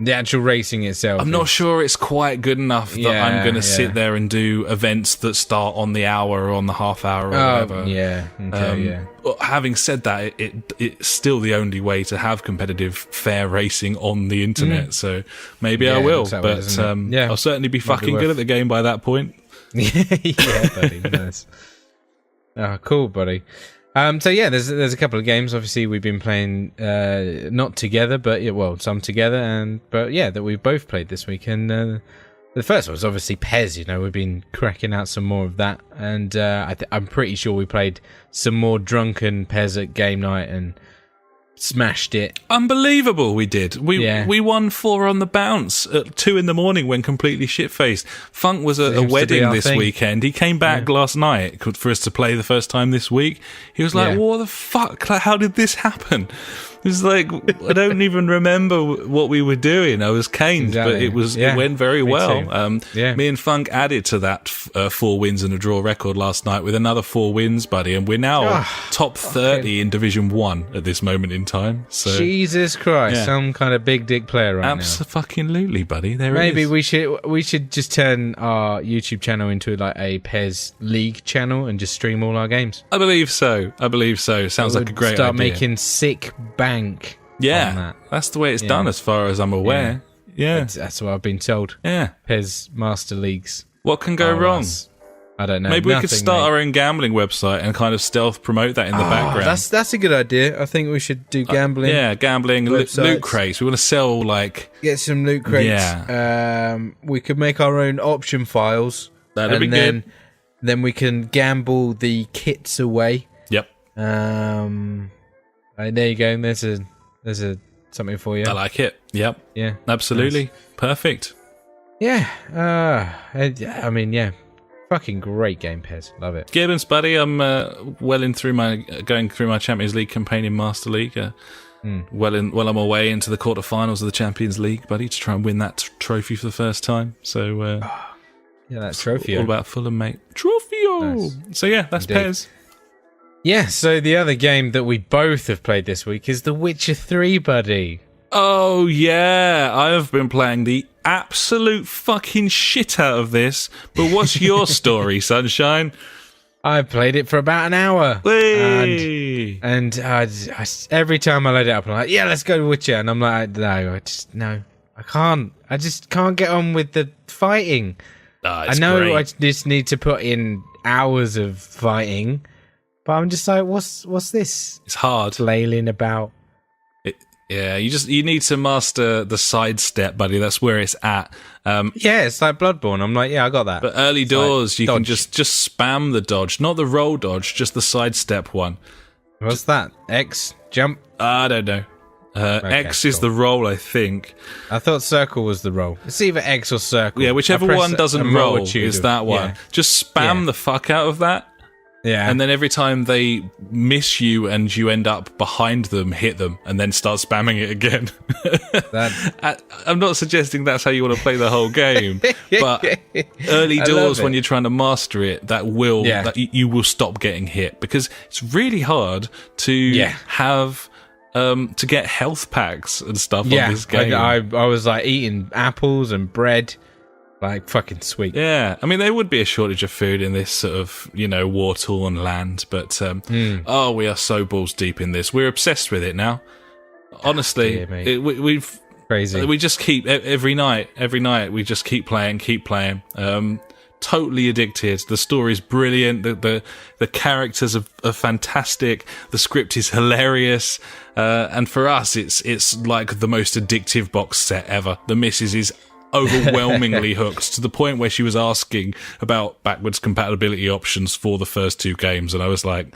actual racing itself. I'm not sure it's quite good enough that I'm going to sit there and do events that start on the hour or on the half hour or whatever. Yeah. Okay. But having said that, it's still the only way to have competitive, fair racing on the internet. So maybe I will, but I'll certainly be fucking good at the game by that point. Yeah, buddy. Nice. Oh, cool, buddy. So yeah, there's a couple of games. Obviously, we've been playing not together, but some together, that we've both played this week. And the first one was obviously Pez. You know, we've been cracking out some more of that, and I'm pretty sure we played some more drunken Pez at game night and smashed it. Unbelievable, we did. We won 4 on the bounce at 2 a.m. when completely shit-faced. Funk was at a wedding this weekend. He came back last night for us to play the first time this week. He was like, what the fuck? Like, how did this happen? It's like, I don't even remember what we were doing. I was caned, but it went very well. Me and Funk added to that 4 wins and a draw record last night with another 4 wins, buddy, and we're now top 30 in Division 1 at this moment in time. So Jesus Christ, some kind of big dick player right now. Absolutely, buddy. Maybe we should just turn our YouTube channel into like a Pez League channel and just stream all our games. I believe so. Sounds like a great idea. Start making sick bank. Yeah, that's the way it's done as far as I'm aware. Yeah. That's what I've been told. Yeah. Pez Master Leagues. What can go wrong? I don't know. Maybe we could start our own gambling website and kind of stealth promote that in the background. That's a good idea. I think we should do gambling. Gambling, loot crates. We want to sell, get some loot crates. Yeah. We could make our own option files. That'd be good. Then we can gamble the kits away. Yep. There you go. There's a something for you. I like it. Yep. Yeah. Absolutely. Nice. Perfect. Yeah. I mean, yeah. Fucking great game, Pez. Love it. Gibbons, buddy. I'm going through my Champions League campaign in Master League. Well on my way into the quarterfinals of the Champions League, buddy, to try and win that trophy for the first time. So that trophy. All about Fulham, mate. Trophy-o! Nice. So yeah, that's Indeed. Pez. Yeah, so the other game that we both have played this week is The Witcher 3, buddy. Oh, yeah. I have been playing the absolute fucking shit out of this. But what's your story, Sunshine? I played it for about an hour. And I every time I load it up, I'm like, yeah, let's go to Witcher. And I'm like, no, I can't. I just can't get on with the fighting. I know great. I just need to put in hours of fighting. But I'm just like, what's this? It's hard. Flailing about. You need to master the sidestep, buddy. That's where it's at. It's like Bloodborne. I'm like, I got that. But early doors, you can just spam the dodge, not the roll dodge, just the sidestep one. What's that? X jump? I don't know. X is the roll, I think. I thought circle was the roll. It's either X or circle. Yeah, whichever one doesn't roll is that one. Yeah. Just spam the fuck out of that. Yeah. And then every time they miss you and you end up behind them, hit them, and then start spamming it again. I'm not suggesting that's how you want to play the whole game, but early doors when you're trying to master it, you will stop getting hit, because it's really hard to have to get health packs and stuff on this game. I was like eating apples and bread. Like, fucking sweet. Yeah. I mean, there would be a shortage of food in this sort of, war-torn land, but, we are so balls deep in this. We're obsessed with it now. Honestly, we've... Crazy. We just keep, every night, we just keep playing. Totally addicted. The story's brilliant. The characters are fantastic. The script is hilarious. And for us, it's like the most addictive box set ever. The missus is overwhelmingly hooked, to the point where she was asking about backwards compatibility options for the first 2 games, and I was like,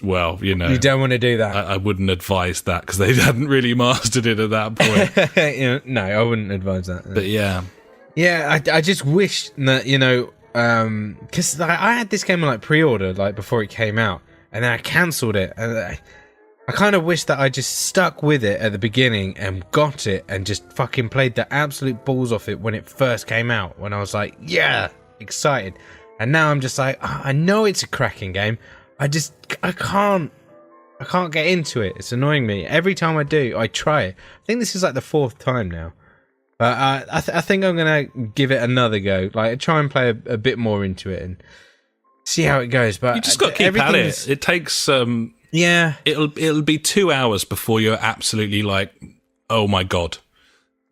well, you don't want to do that. I wouldn't advise that, because they hadn't really mastered it at that point. No, I wouldn't advise that. But I just wish that, because I had this game on like pre-order, like before it came out, and then I cancelled it, and I kind of wish that I just stuck with it at the beginning and got it and just fucking played the absolute balls off it when it first came out, when I was like, yeah, excited. And now I'm just like, I know it's a cracking game. I can't get into it. It's annoying me. Every time I do, I try it. I think this is like the 4th time now. But I think I'm going to give it another go. Like, try and play a bit more into it and see how it goes. But you just got to keep at it. It takes... yeah. It'll be 2 hours before you're absolutely like, oh my God.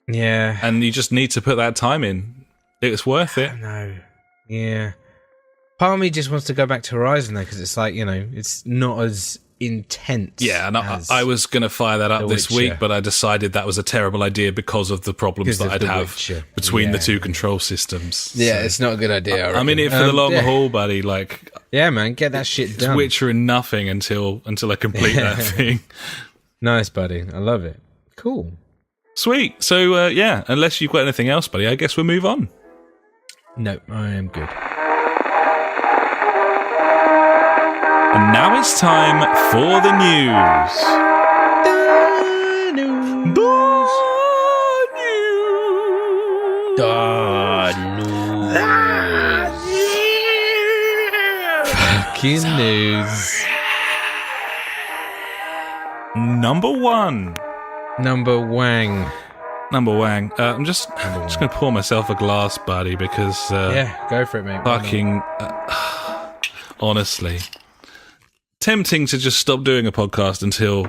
Yeah. And you just need to put that time in. It's worth it. No. Yeah. Part of me just wants to go back to Horizon though, because it's like, it's not as intense. Yeah, and I was going to fire that up this week, but I decided that was a terrible idea because of the problems that I'd have between the two control systems. Yeah, so it's not a good idea. I'm in it for the long haul, buddy. Like, yeah, man, get that shit done. It's Witcher and nothing until I complete that thing. Nice, buddy. I love it. Cool. Sweet. So, unless you've got anything else, buddy, I guess we'll move on. No, I am good. And now it's time for the news. Fucking news. Number one. Number Wang. I'm just going to pour myself a glass, buddy, because... yeah, go for it, mate. Fucking... honestly... tempting to just stop doing a podcast until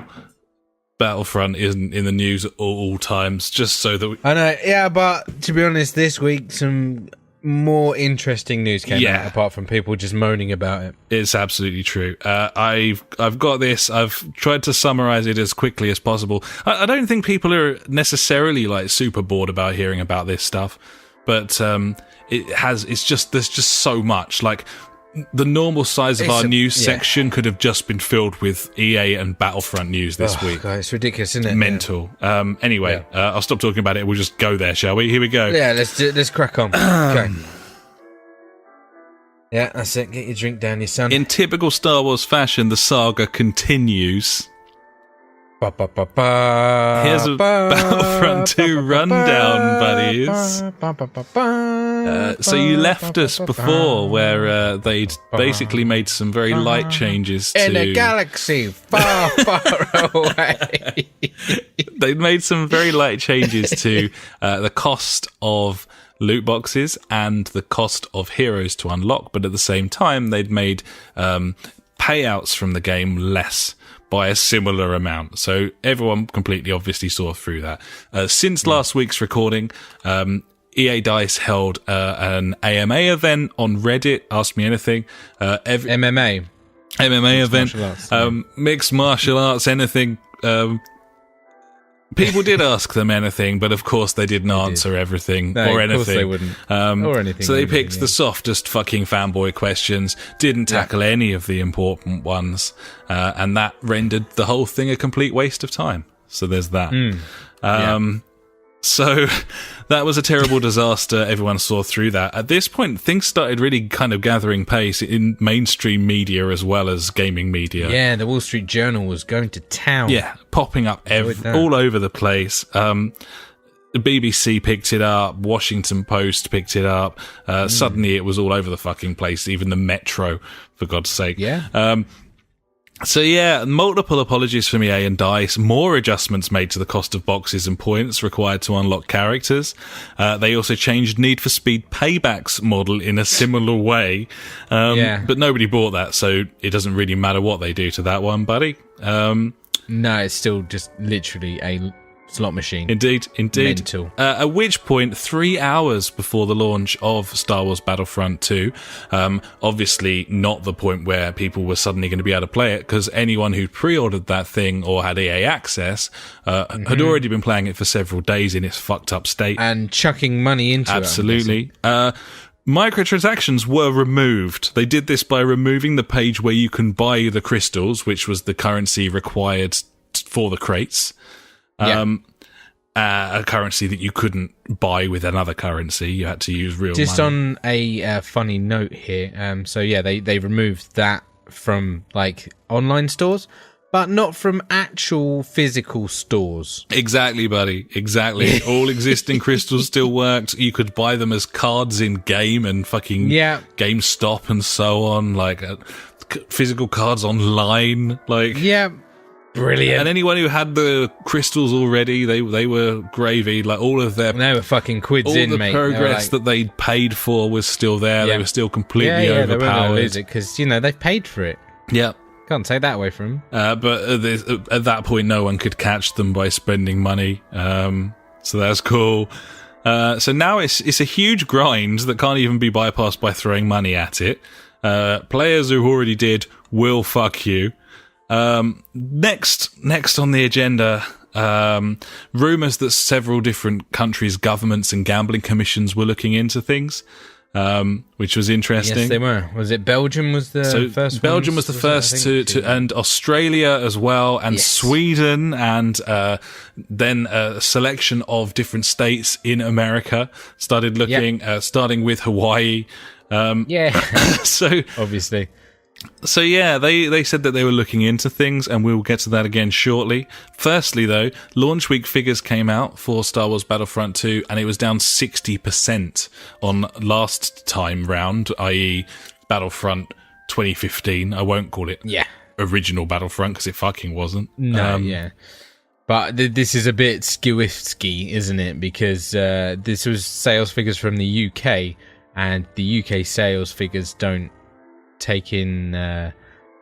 Battlefront isn't in the news at all times, just so that I know, yeah, but to be honest, this week some more interesting news came out, apart from people just moaning about it. It's absolutely true. I've got this. I've tried to summarize it as quickly as possible. I don't think people are necessarily like super bored about hearing about this stuff, but there's just so much. Like, the normal size of our news section could have just been filled with EA and Battlefront news this week. God, it's ridiculous, isn't it? Mental. Anyway, I'll stop talking about it. We'll just go there, shall we? Here we go. Yeah, let's crack on. Okay. Yeah, that's it. Get your drink down, your son. In typical Star Wars fashion, the saga continues. Here's a Battlefront 2 rundown, buddies. So you left us before where they'd basically made some very light changes to... In a galaxy far, far away. They'd made some very light changes to the cost of loot boxes and the cost of heroes to unlock, but at the same time, they'd made payouts from the game less by a similar amount. So everyone completely obviously saw through that. Since last week's recording, EA Dice held an AMA event on Reddit. Ask Me Anything. MMA event. Mixed martial arts, anything. People did ask them anything, but of course they didn't answer everything or anything. Of course they wouldn't. Or anything. So they picked the softest fucking fanboy questions, didn't tackle any of the important ones, and that rendered the whole thing a complete waste of time. So there's that. So that was a terrible disaster. Everyone saw through that. At this point, things started really kind of gathering pace in mainstream media as well as gaming media. Yeah, the Wall Street Journal was going to town. Yeah, popping up all over the place. The BBC picked it up. Washington Post picked it up. Suddenly it was all over the fucking place. Even the Metro, for God's sake. Yeah. So yeah, multiple apologies from EA and DICE, more adjustments made to the cost of boxes and points required to unlock characters. They also changed Need for Speed Payback's model in a similar way. But nobody bought that, so it doesn't really matter what they do to that one, buddy. No, it's still just literally a slot machine. Indeed. Mental. At which point, 3 hours before the launch of Star Wars Battlefront 2, obviously not the point where people were suddenly going to be able to play it, because anyone who pre-ordered that thing or had EA access had already been playing it for several days in its fucked up state. And chucking money into it. Absolutely. Microtransactions were removed. They did this by removing the page where you can buy the crystals, which was the currency required for the crates. A currency that you couldn't buy with another currency. You had to use real money. Just on a funny note here, they removed that from like online stores, But not from actual physical stores. Exactly, buddy. Exactly. All existing crystals still worked. You could buy them as cards in game and fucking GameStop and so on. Like physical cards online. Like brilliant. And anyone who had the crystals already, they were gravy. Like all of their... They were fucking quids in, mate. All the progress that they'd paid for was still there. They were still completely overpowered. They weren't going to lose it because, they've paid for it. Yeah. Can't take that away from them. But at that point, no one could catch them by spending money. So that's cool. So now it's a huge grind that can't even be bypassed by throwing money at it. Players who already did will fuck you. Next on the agenda, rumours that several different countries' governments and gambling commissions were looking into things. Which was interesting. Yes, they were. Was it Belgium was the first? Belgium was the first to and Australia as well, and Sweden, and then a selection of different states in America started looking, starting with Hawaii. So obviously. So they said that they were looking into things, and we'll get to that again shortly. Firstly, though, launch week figures came out for Star Wars Battlefront 2, and it was down 60% on last time round, i.e. Battlefront 2015. I won't call it original Battlefront, because it fucking wasn't. No, But this is a bit skewisky, isn't it? Because this was sales figures from the UK, and the UK sales figures don't take in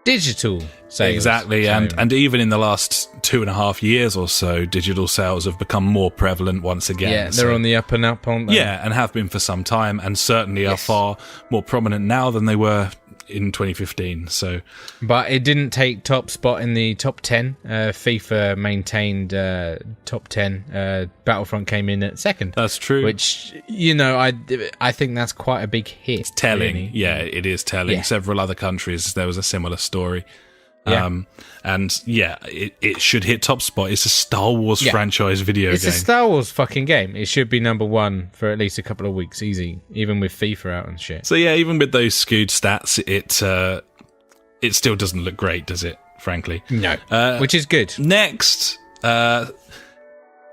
digital sales. Exactly, and even in the last 2.5 years or so, digital sales have become more prevalent once again. Yeah, they're on the up and up, aren't they? Yeah, and have been for some time, and certainly are far more prominent now than they were in 2015. So, but it didn't take top spot in the top 10. FIFA maintained top 10. Battlefront came in at second. That's true. Which I think that's quite a big hit. It's telling. Really. Yeah, it is telling. Yeah. Several other countries there was a similar story. Yeah. It should hit top spot. It's a Star Wars franchise video game. It's a Star Wars fucking game. It should be number one for at least a couple of weeks, easy. Even with FIFA out and shit. So yeah, even with those skewed stats, it still doesn't look great, does it? Frankly, no. Which is good. Next, a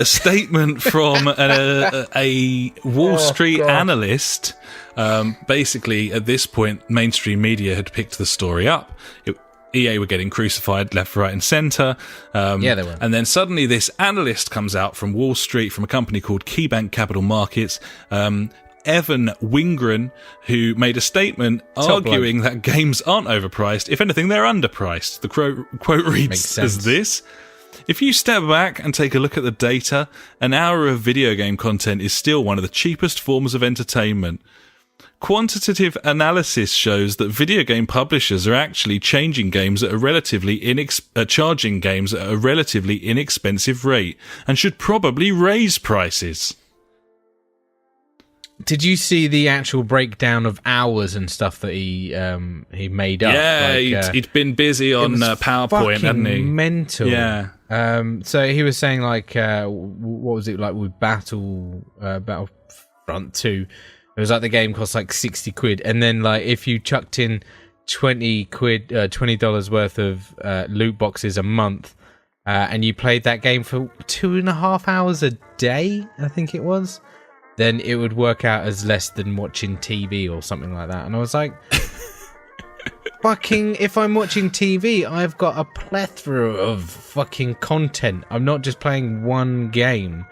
statement from a Wall Street analyst. Basically, at this point, mainstream media had picked the story up. EA were getting crucified left, right, and centre. They were. And then suddenly this analyst comes out from Wall Street, from a company called KeyBank Capital Markets, Evan Wingren, who made a statement arguing that games aren't overpriced. If anything, they're underpriced. The quote reads as this: "If you step back and take a look at the data, an hour of video game content is still one of the cheapest forms of entertainment. Quantitative analysis shows that video game publishers are actually charging games at a relatively inexpensive rate and should probably raise prices." Did you see the actual breakdown of hours and stuff that he made up? Yeah, he'd been busy on PowerPoint, hadn't he? Mental. Yeah. So he was saying what was it like with Battlefront 2? It was like the game cost like 60 quid, and then like if you chucked in $20 worth of loot boxes a month, and you played that game for 2.5 hours a day, I think it was, then it would work out as less than watching TV or something like that. And I was like, fucking, if I'm watching TV, I've got a plethora of fucking content. I'm not just playing one game.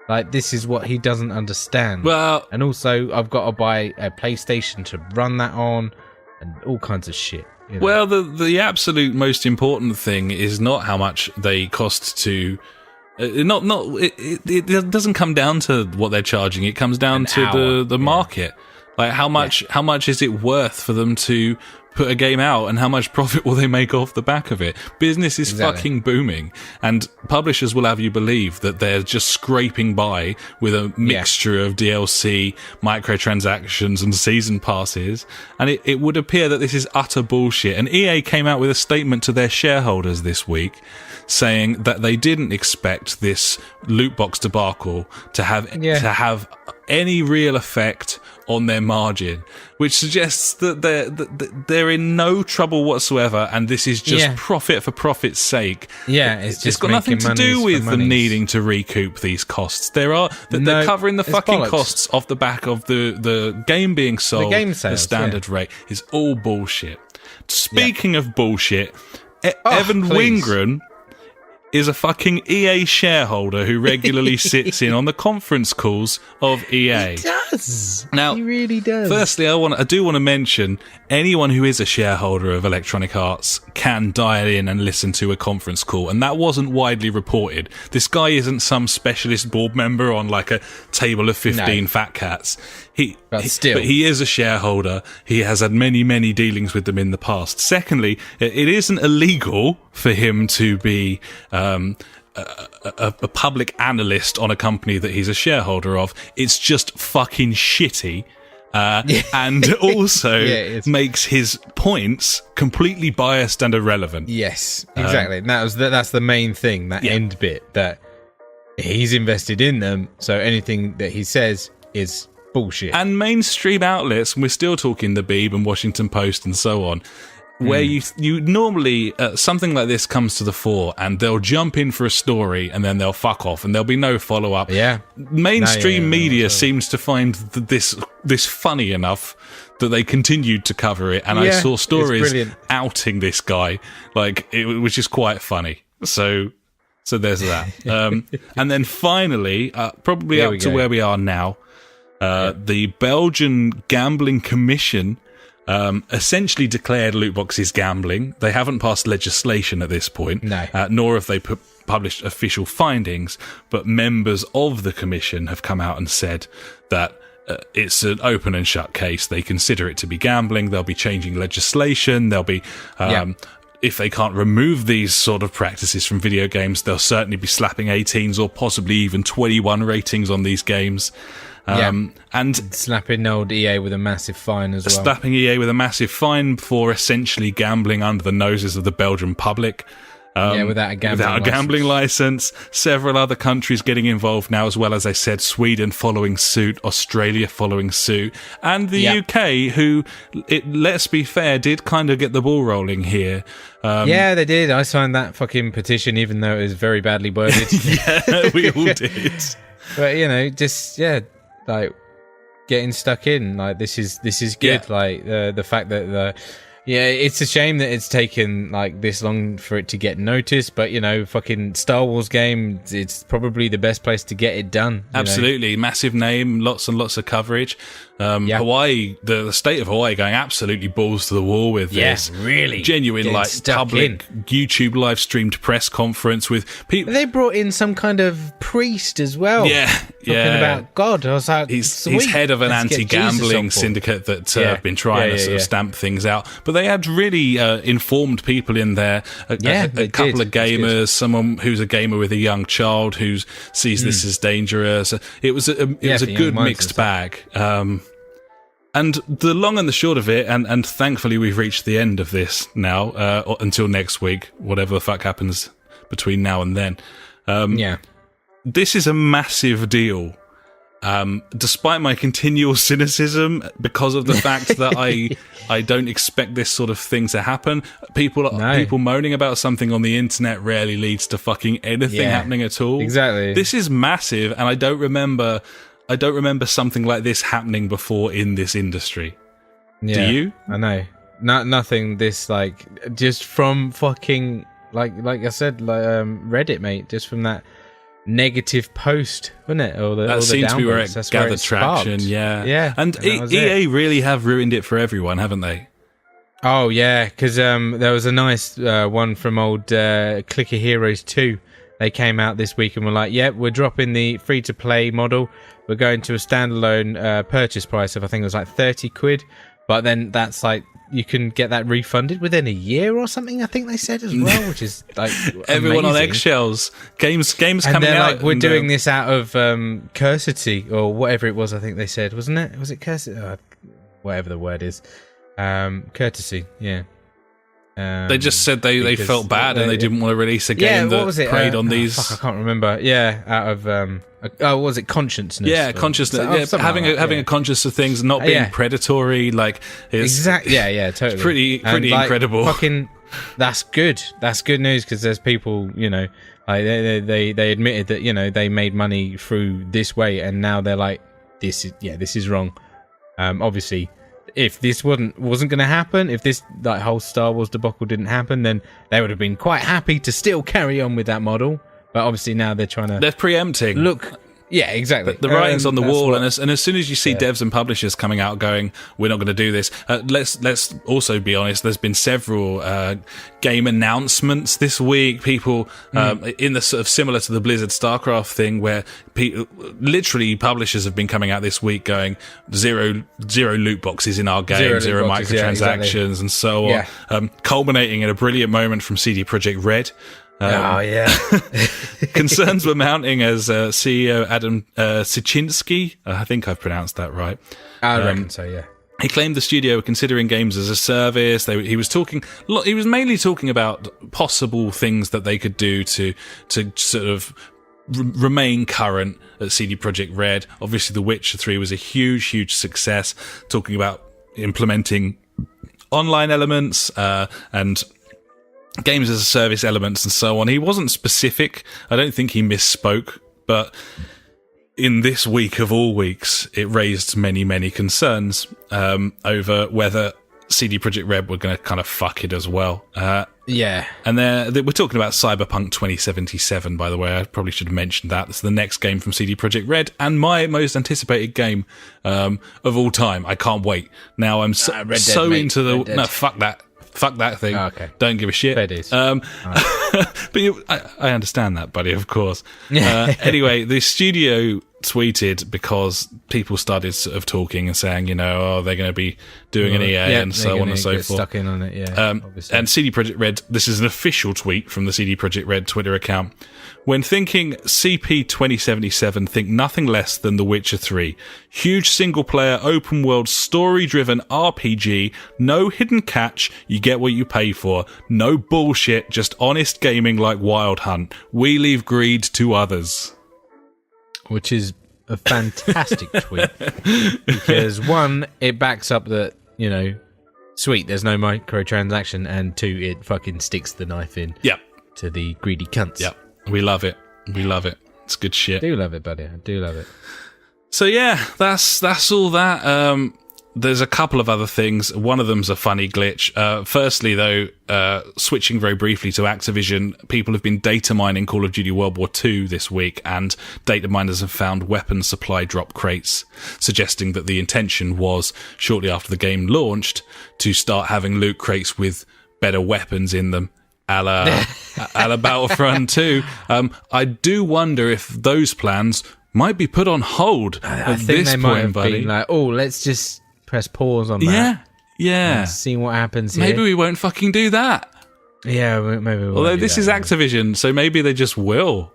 Like, this is what he doesn't understand. Well, and also, I've got to buy a PlayStation to run that on, and all kinds of shit. You know? Well, the absolute most important thing is not how much they cost to. It doesn't come down to what they're charging. It comes down to the market. Like how much is it worth for them to put a game out, and how much profit will they make off the back of it? Business is fucking booming, and publishers will have you believe that they're just scraping by with a mixture of DLC, microtransactions, and season passes, and it would appear that this is utter bullshit. And EA came out with a statement to their shareholders this week saying that they didn't expect this loot box debacle to have any real effect on their margin, which suggests that they're in no trouble whatsoever, and this is just profit for profit's sake. Yeah, it's got nothing to do with them needing to recoup these costs. They're covering the fucking bollocks. Costs off the back of the game being sold. The game sales, the standard rate is all bullshit. Speaking of bullshit, Evan Wingren is a fucking EA shareholder who regularly sits in on the conference calls of EA. He does. Now, he really does. Firstly, I do want to mention anyone who is a shareholder of Electronic Arts can dial in and listen to a conference call, and that wasn't widely reported. This guy isn't some specialist board member on like a table of 15 fat cats. But he is a shareholder. He has had many, many dealings with them in the past. Secondly, it isn't illegal for him to be a public analyst on a company that he's a shareholder of. It's just fucking shitty. And also makes his points completely biased and irrelevant. Yes, exactly. That's the main thing, that end bit, that he's invested in them, so anything that he says is bullshit. And mainstream outlets, and we're still talking The Beeb and Washington Post and so on, where you normally, something like this comes to the fore and they'll jump in for a story and then they'll fuck off and there'll be no follow-up. Yeah. Mainstream media seems to find this funny enough that they continued to cover it, and I saw stories outing this guy, which is quite funny. So there's that. And then finally, probably up to where we are now, the Belgian Gambling Commission essentially declared loot boxes gambling. They haven't passed legislation at this point, nor have they published official findings, but members of the commission have come out and said that it's an open and shut case. They consider it to be gambling. They'll be changing legislation. They'll be if they can't remove these sort of practices from video games, they'll certainly be slapping 18s or possibly even 21 ratings on these games. And slapping old EA with a massive fine as well. Slapping EA with a massive fine for essentially gambling under the noses of the Belgian public. Without a gambling license. Several other countries getting involved now as well. As I said, Sweden following suit, Australia following suit, and the UK, who, let's be fair, did kind of get the ball rolling here. They did. I signed that fucking petition, even though it was very badly worded. Yeah, we all did. But like getting stuck in, like this is good. Like the fact that it's a shame that it's taken like this long for it to get noticed, but fucking Star Wars game, it's probably the best place to get it done. Absolutely. Massive name, lots and lots of coverage. Hawaii, the state of Hawaii going absolutely balls to the wall with this. Really. Genuine, public YouTube live streamed press conference with people. They brought in some kind of priest as well. Talking about God. I was like, he's head of an anti-gambling syndicate that have been trying to sort of stamp things out. But they had really informed people in there. A couple of gamers, someone who's a gamer with a young child who sees this as dangerous. It was a good mixed bag. And the long and the short of it, and thankfully we've reached the end of this now, until next week, whatever the fuck happens between now and then. This is a massive deal. Despite my continual cynicism, because of the fact that I don't expect this sort of thing to happen, people moaning about something on the internet rarely leads to fucking anything happening at all. Exactly. This is massive, and I don't remember something like this happening before in this industry. Do you? I know. Nothing this, just from fucking, like I said, Reddit, mate, just from that negative post, wasn't it? That seems to be where it gathered traction, yeah. And EA really have ruined it for everyone, haven't they? Oh, yeah, because there was a nice one from old Clicker Heroes 2. They came out this week and were like, we're dropping the free-to-play model. We're going to a standalone purchase price of, I think it was like 30 quid. But then that's like, you can get that refunded within a year or something, I think they said as well, which is like everyone amazing. On eggshells. Games and coming out. Like, we're doing this out of Cursity or whatever it was, I think they said, wasn't it? Was it Cursity? Whatever the word is. Courtesy, yeah. They just said they felt bad and they didn't want to release a game that preyed on these. I can't remember. Yeah, out of was it consciousness? Yeah, consciousness. Having a conscience of things, not being predatory. Like exactly. Yeah, totally. It's pretty incredible. Fucking, that's good. That's good news because there's people, like they admitted that they made money through this way, and now they're like, this is wrong. Obviously. If this wasn't going to happen, if this whole Star Wars debacle didn't happen, then they would have been quite happy to still carry on with that model. But obviously now they're preempting. Look, yeah, exactly. The writing's on the wall, and as soon as you see devs and publishers coming out going, "We're not going to do this," let's also be honest. There's been several game announcements this week. People in the sort of similar to the Blizzard StarCraft thing, where literally publishers have been coming out this week going zero loot boxes in our game, zero microtransactions, and so on. Culminating in a brilliant moment from CD Projekt Red. Concerns were mounting as CEO Adam Sichinski, I think I've pronounced that right. I reckon so, yeah. He claimed the studio were considering games as a service. He was mainly talking about possible things that they could do to sort of remain current at CD Projekt Red. Obviously, The Witcher 3 was a huge success, talking about implementing online elements and games as a service elements and so on. He wasn't specific. I don't think he misspoke, but in this week of all weeks, it raised many concerns over whether CD Projekt Red were going to kind of fuck it as well. And we're talking about Cyberpunk 2077, by the way. I probably should have mentioned that. It's the next game from CD Projekt Red and my most anticipated game of all time. I can't wait. Now I'm into the... No, fuck that. Fuck that thing. Oh, okay. Don't give a shit. Fair dues. But I understand that, buddy, of course. Anyway, the studio tweeted because people started sort of talking and saying, they're going to be doing an EA and so on and so forth. Stuck in on it, and CD Projekt Red, this is an official tweet from the CD Projekt Red Twitter account. When thinking CP 2077, think nothing less than The Witcher 3. Huge single-player, open-world, story-driven RPG. No hidden catch. You get what you pay for. No bullshit. Just honest gaming like Wild Hunt. We leave greed to others. Which is a fantastic tweet. Because, one, it backs up that, sweet, there's no microtransaction, and two, it fucking sticks the knife in to the greedy cunts. Yep. We love it. It's good shit. I do love it, buddy. I do love it. So yeah, that's all that. There's a couple of other things. One of them's a funny glitch. Firstly, though, switching very briefly to Activision, people have been data mining Call of Duty World War II this week, and data miners have found weapon supply drop crates, suggesting that the intention was, shortly after the game launched, to start having loot crates with better weapons in them. A la Battlefront 2. I do wonder if those plans might be put on hold I think they might have been like, let's just press pause on that. Yeah. And see what happens here. Maybe we won't fucking do that. Yeah, maybe we won't. Although this is Activision, so maybe they just will.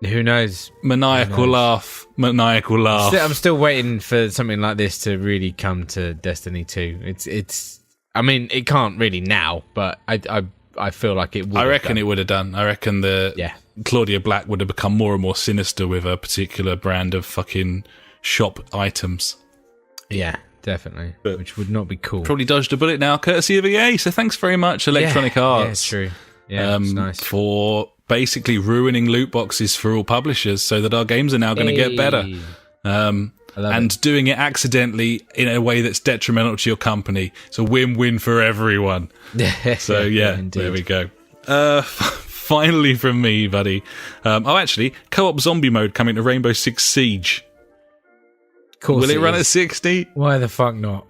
Who knows? Maniacal laugh. I'm still waiting for something like this to really come to Destiny 2. It's. I mean, it can't really now, but I feel like it would. I reckon it would have done. I reckon Claudia Black would have become more and more sinister with a particular brand of fucking shop items. Yeah, definitely. Which would not be cool. Probably dodged a bullet now, courtesy of EA. So thanks very much, Electronic Arts. Yeah, true. Yeah, it's nice. For basically ruining loot boxes for all publishers so that our games are now going to get better. And doing it accidentally in a way that's detrimental to your company. It's a win-win for everyone. So, yeah, there we go. Finally from me, buddy. Actually, co-op zombie mode coming to Rainbow Six Siege. Will it run at 60? Why the fuck not?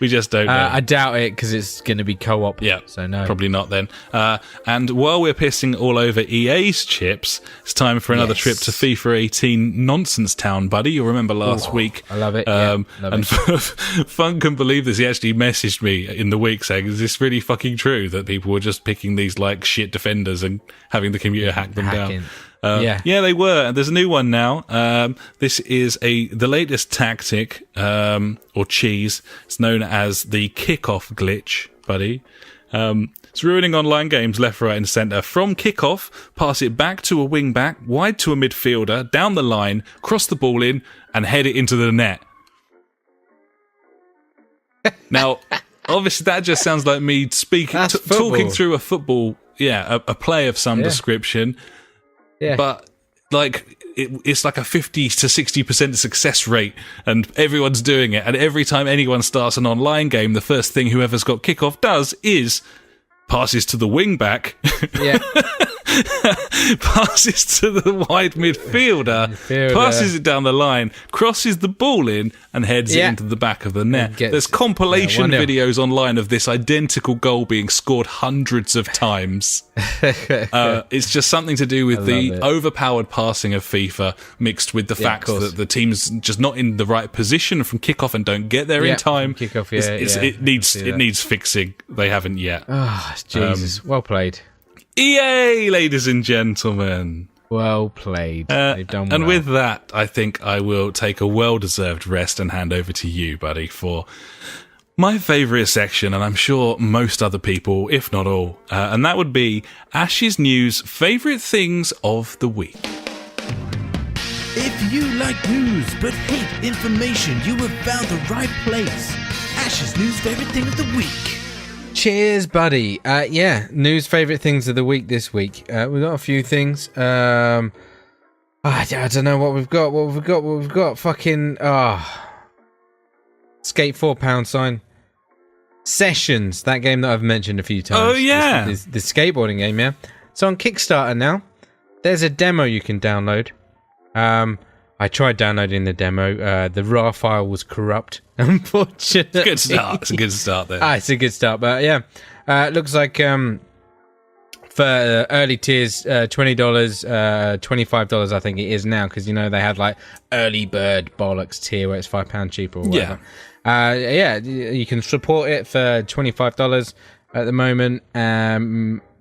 We just don't know. I doubt it because it's going to be co-op. Yeah, so no, probably not then. And while we're pissing all over EA's chips, it's time for another trip to FIFA 18 Nonsense Town, buddy. You'll remember last week. I love it. Fun couldn't believe this. He actually messaged me in the week saying, "Is this really fucking true that people were just picking these like shit defenders and having the computer hack them down?" Yeah, they were. There's a new one now. This is the latest tactic, or cheese. It's known as the kickoff glitch, buddy. It's ruining online games left, right, and centre. From kickoff, pass it back to a wing back, wide to a midfielder, down the line, cross the ball in, and head it into the net. Now, obviously, that just sounds like me talking through a football, a play of some description. Yeah. But, like, it's like a 50 to 60% success rate, and everyone's doing it. And every time anyone starts an online game, the first thing whoever's got kickoff does is passes to the wing back. Yeah. Passes to the wide midfielder, passes it down the line, crosses the ball in, and heads it into the back of the net. There's compilation videos online of this identical goal being scored hundreds of times. It's just something to do with the overpowered passing of FIFA mixed with the fact that the team's just not in the right position from kickoff and don't get there in time. Kickoff, it needs fixing. They haven't yet. Oh, Jesus. Well played. EA, ladies and gentlemen. Well played. They've done well. And with that, I think I will take a well-deserved rest and hand over to you, buddy, for my favourite section, and I'm sure most other people, if not all, and that would be Ash's News Favourite Things of the Week. If you like news but hate information, you have found the right place. Ash's News Favourite Thing of the Week. Cheers, buddy. News favourite things of the week this week. We've got a few things. I don't know what we've got. Fucking Skate 4 £. Sessions, that game that I've mentioned a few times. Oh yeah, the skateboarding game. Yeah, so on Kickstarter now, there's a demo you can download. I tried downloading the demo. The RAR file was corrupt, unfortunately. It's a good start there. It's a good start, but yeah. It looks like for early tiers, $20, $25 I think it is now, because, they had like early bird bollocks tier where it's £5 cheaper or whatever. Yeah. You can support it for $25 at the moment.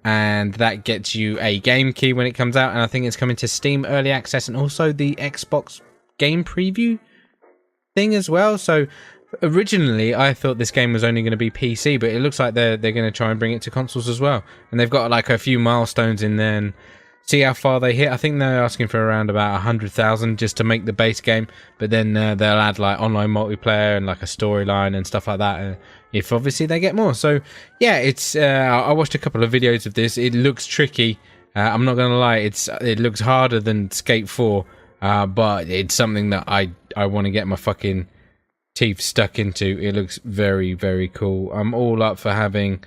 And that gets you a game key when it comes out, and I think it's coming to Steam Early Access and also the Xbox Game Preview thing as well. So originally I thought this game was only going to be PC, but it looks like they're going to try and bring it to consoles as well. And they've got like a few milestones in there and see how far they hit. I think they're asking for around about 100,000 just to make the base game, but then they'll add like online multiplayer and like a storyline and stuff like that. If obviously they get more. So yeah, it's I watched a couple of videos of this. It looks tricky. I'm not gonna lie, it looks harder than Skate 4, but it's something that I want to get my fucking teeth stuck into. It looks very, very cool. I'm all up for having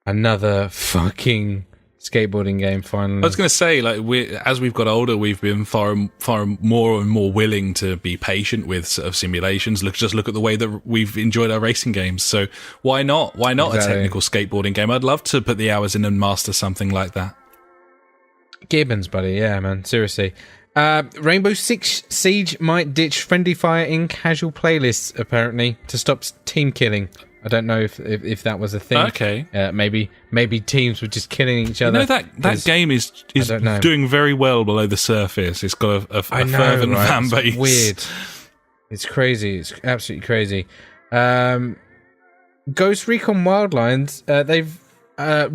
another fucking skateboarding game finally. I was going to say, like, as we've got older, we've been far more and more willing to be patient with sort of simulations. Just look at the way that we've enjoyed our racing games. So why not exactly. A technical skateboarding game? I'd love to put the hours in and master something like that. Gibbons, buddy. Yeah, man. Seriously. Rainbow Six Siege might ditch friendly fire in casual playlists, apparently, to stop team killing. I don't know if that was a thing. Okay. Maybe teams were just killing each other. That game is doing very well below the surface. It's got a fervent fan base. It's weird. It's crazy. It's absolutely crazy. Ghost Recon Wildlands, they've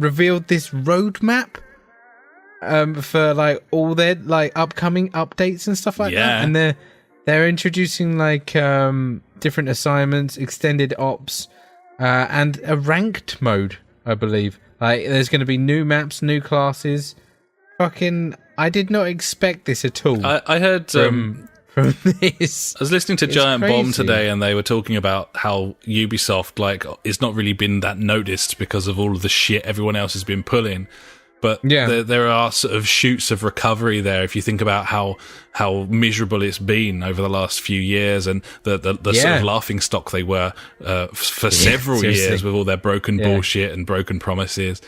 revealed this roadmap for like all their like upcoming updates and stuff like that. And they're introducing like different assignments, extended ops, and a ranked mode, I believe. Like, there's going to be new maps, new classes. Fucking, I did not expect this at all. I heard from this. I was listening to Giant Bomb today, and they were talking about how Ubisoft, like, it's not really been that noticed because of all of the shit everyone else has been pulling. But there are sort of shoots of recovery there. If you think about how miserable it's been over the last few years, and the sort of laughing stock they were for several years with all their broken bullshit and broken promises.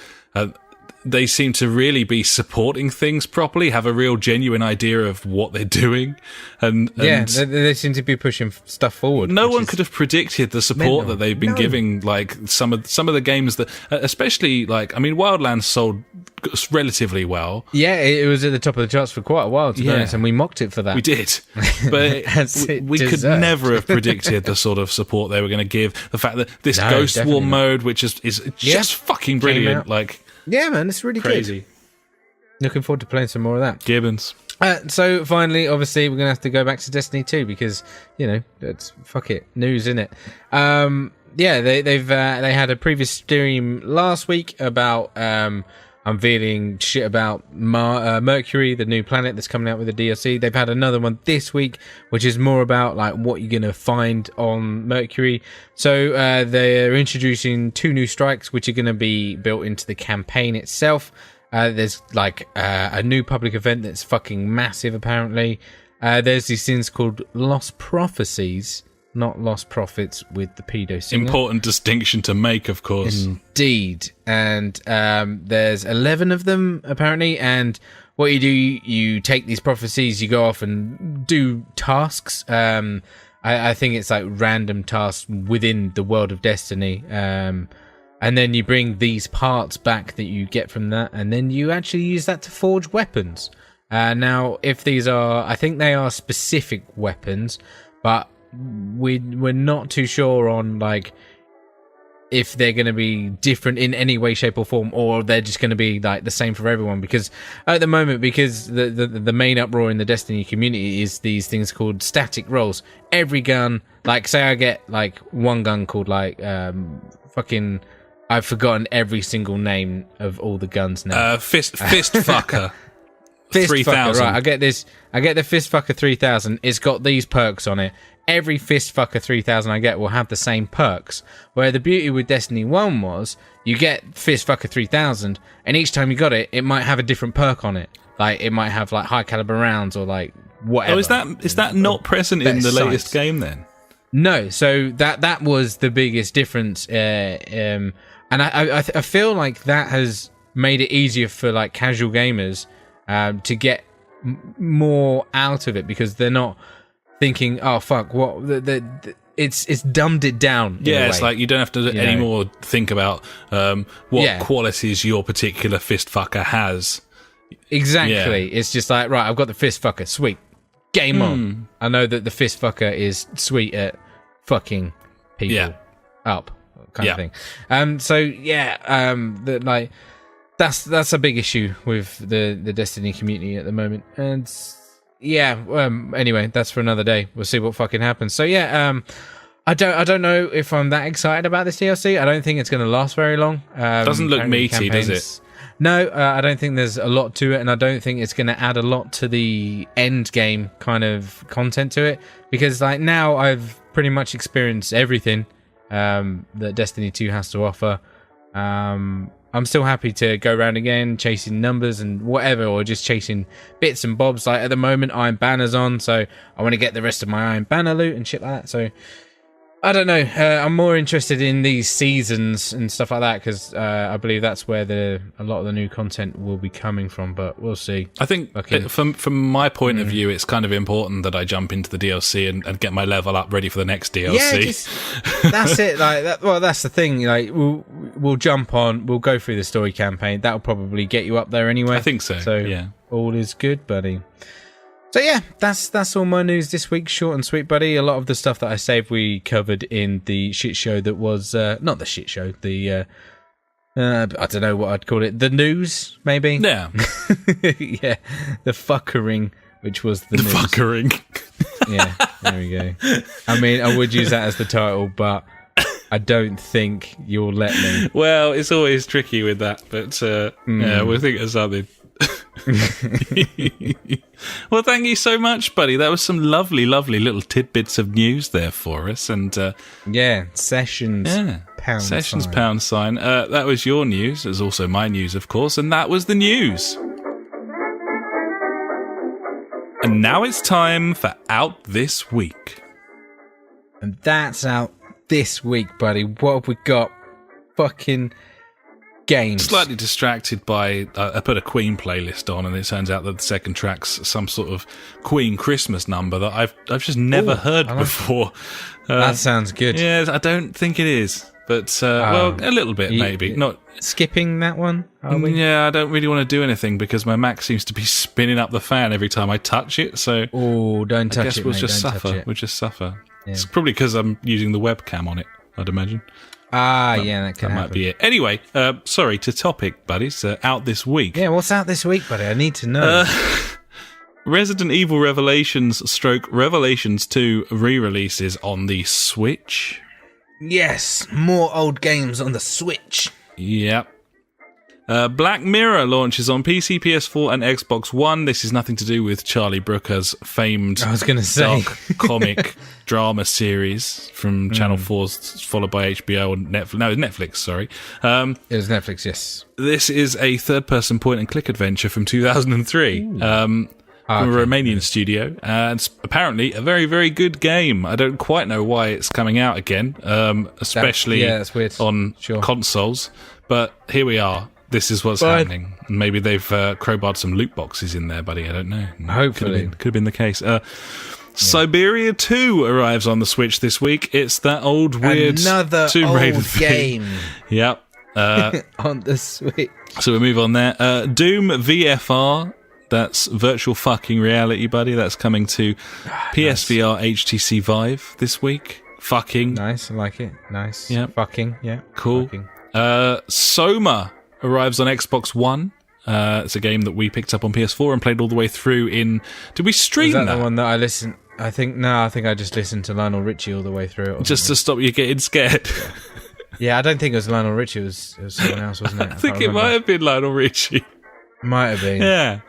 they seem to really be supporting things properly, have a real genuine idea of what they're doing. And they seem to be pushing stuff forward. No one could have predicted the support that they've been giving, like some of the games that, especially like, I mean, Wildlands sold relatively well. Yeah, it was at the top of the charts for quite a while, to be honest, and we mocked it for that. We did. But we could never have predicted the sort of support they were going to give. The fact that this Ghost War mode, which is just fucking brilliant, like... Yeah, man, it's really crazy. Good. Looking forward to playing some more of that. Gibbons. So finally, obviously, we're going to have to go back to Destiny 2 because, you know, it's fuck it, news, innit? They had a previous stream last week about unveiling shit about Mercury, the new planet that's coming out with the DLC. They've had another one this week, which is more about like what you're going to find on Mercury. So they're introducing 2 new strikes, which are going to be built into the campaign itself. There's like a new public event that's fucking massive, apparently. There's these things called Lost Prophecies, not Lost Prophets with the pedo singer. Important distinction to make, of course. Indeed. And there's 11 of them, apparently. And what you do, you take these prophecies, you go off and do tasks. I think it's like random tasks within the world of Destiny. And then you bring these parts back that you get from that. And then you actually use that to forge weapons. Now, if these are... I think they are specific weapons, but... We're not too sure on like if they're going to be different in any way, shape, or form, or they're just going to be like the same for everyone. Because at the moment, because the main uproar in the Destiny community is these things called static rolls. Every gun, like say I get like one gun called like fucking. I've forgotten every single name of all the guns now. Fist fucker. Fist 3000. Fucker, right? I get the Fist Fucker 3000. It's got these perks on it. Every Fist Fucker 3000 I get will have the same perks. Where the beauty with Destiny 1 was, you get Fist Fucker 3000, and each time you got it, it might have a different perk on it. Like, it might have, like, high caliber rounds or, like, whatever. Oh, is that not present in the latest game, then? No, so that was the biggest difference. And I feel like that has made it easier for, like, casual gamers to get more out of it, because they're not thinking, oh fuck, what it's dumbed it down. Yeah, it's like you don't have to anymore think about what qualities your particular fist fucker has. Exactly. Yeah. It's just like, right, I've got the fist fucker, sweet, game on. I know that the fist fucker is sweet at fucking people up, kind of thing. Like that's a big issue with the Destiny community at the moment. And anyway, that's for another day. We'll see what fucking happens. So I don't know if I'm that excited about this DLC. I don't think it's going to last very long. Doesn't look meaty, does it? No, I don't think there's a lot to it, and I don't think it's going to add a lot to the end game kind of content to it, because like now I've pretty much experienced everything that Destiny 2 has to offer. I'm still happy to go around again, chasing numbers and whatever, or just chasing bits and bobs. Like at the moment, Iron Banner's on, so I want to get the rest of my Iron Banner loot and shit like that. So I don't know. I'm more interested in these seasons and stuff like that, because I believe that's where a lot of the new content will be coming from. But we'll see. I think from my point of view, it's kind of important that I jump into the DLC and get my level up ready for the next DLC. Yeah, that's it. Like that. Well, that's the thing. Like we'll jump on. We'll go through the story campaign. That'll probably get you up there anyway. I think so. So yeah, all is good, buddy. So yeah, that's all my news this week. Short and sweet, buddy. A lot of the stuff that I saved we covered in the shit show that was not the shit show. The I don't know what I'd call it. The news, maybe. Yeah, yeah. The fuckering, which was the news. Fuckering. Yeah, there we go. I mean, I would use that as the title, but I don't think you'll let me. Well, it's always tricky with that, but yeah, we'll think of something. Well, thank you so much, buddy. That was some lovely little tidbits of news there for us. And sessions pound sign. That was your news. It was also my news, of course, and that was the news. And now it's time for Out This Week. And that's out this week, buddy. What have we got? Fucking games. Slightly distracted by... I put a Queen playlist on, and it turns out that the second track's some sort of Queen Christmas number that I've just never heard before. That sounds good. Yeah, I don't think it is. But, well, a little bit, maybe. Not skipping that one, are we? Yeah, I don't really want to do anything because my Mac seems to be spinning up the fan every time I touch it, so... Oh, don't touch it, I guess we'll just suffer. We'll just suffer. Yeah. It's probably because I'm using the webcam on it, I'd imagine. That might be it. Anyway, sorry, to topic, buddies. Out this week. Yeah, what's out this week, buddy? I need to know. Resident Evil Revelations / Revelations 2 re-releases on the Switch. Yes, more old games on the Switch. Yep. Black Mirror launches on PC, PS4, and Xbox One. This is nothing to do with Charlie Brooker's famed dark comic drama series from Channel 4, followed by HBO and Netflix. No, Netflix, sorry. It was Netflix, yes. This is a third-person point-and-click adventure from 2003. From a Romanian studio, and it's apparently a very, very good game. I don't quite know why it's coming out again, especially that's weird. On consoles, but here we are. This is what's happening. Maybe they've crowbarred some loot boxes in there, buddy. I don't know. Hopefully. Could have been the case. Siberia 2 arrives on the Switch this week. It's that old, weird Another Tomb Raider old game. Yep. On the Switch. So we move on there. Doom VFR. That's virtual fucking reality, buddy. That's coming to PSVR HTC Vive this week. Fucking. Nice, I like it. Nice. Yeah. Fucking, yeah. Cool. Fucking. Soma arrives on Xbox One. It's a game that we picked up on PS4 and played all the way through in... Did we stream that? Was that the one that I listened... I think I just listened to Lionel Richie all the way through it. Just to stop you getting scared. Yeah, I don't think it was Lionel Richie. It was someone else, wasn't it? I think it might have been Lionel Richie. Might have been. Yeah.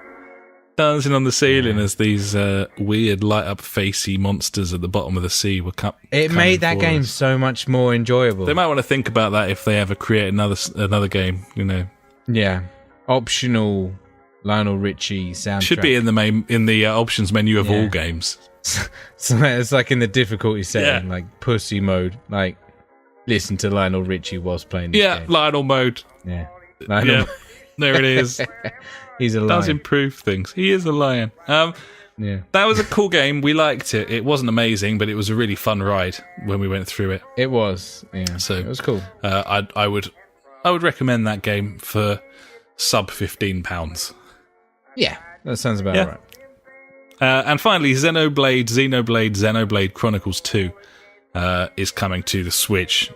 Dancing on the ceiling as these weird light-up facey monsters at the bottom of the sea were It made that game so much more enjoyable. They might want to think about that if they ever create another game, you know. Yeah. Optional Lionel Richie soundtrack. Should be in the options menu of all games. So it's like in the difficulty setting, like pussy mode, like listen to Lionel Richie whilst playing this game. Lionel mode. Yeah. Lionel. There it is. He's a lion. Does improve things. He is a lion. Yeah. That was a cool game. We liked it. It wasn't amazing, but it was a really fun ride when we went through it. It was. Yeah. So it was cool. I would recommend that game for sub £15. Yeah, that sounds about right. And finally, Xenoblade Chronicles 2 is coming to the Switch.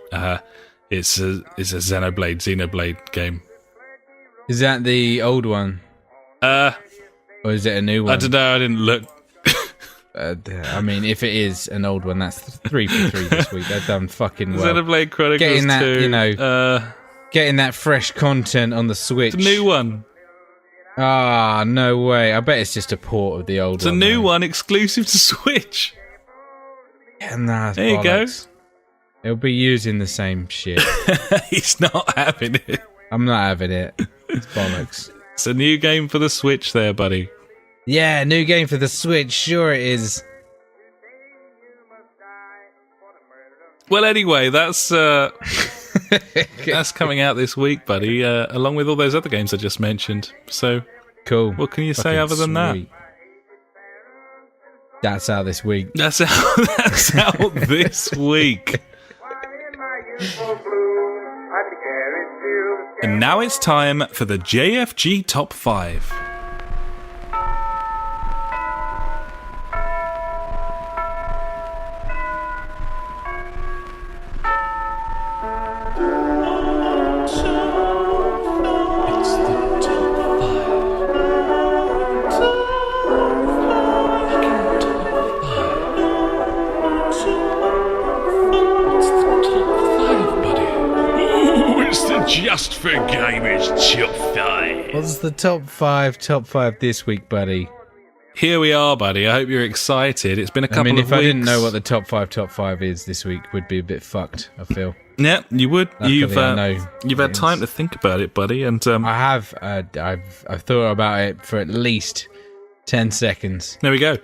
It's a Xenoblade game. Is that the old one? Or is it a new one? I don't know. I didn't look. I mean, if it is an old one, that's 3 for 3 this week. They've done fucking well. Xenoblade Chronicles getting that, 2. Getting that fresh content on the Switch. It's a new one. Ah, no way. I bet it's just a port of the old one. It's a new one exclusive to Switch. Yeah, nah, there you go. It'll be using the same shit. He's not having it. I'm not having it. It's bollocks. It's a new game for the Switch there, buddy. Yeah, new game for the Switch. Sure it is. Well, anyway, that's coming out this week, buddy, along with all those other games I just mentioned. So, cool. What can you say other than that? That's out this week. That's out this week. And now it's time for the JfG Top 5. Just for gamers, top 5. What's the top 5 this week, buddy? Here we are, buddy. I hope you're excited. It's been a couple of weeks. If I didn't know what the top 5 is this week, would be a bit fucked, I feel. Yeah, you would. Luckily, You've had time to think about it, buddy. And I have. I've thought about it for at least 10 seconds. There we go.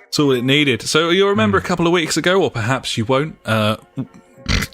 That's all it needed. So you'll remember a couple of weeks ago, or perhaps you won't.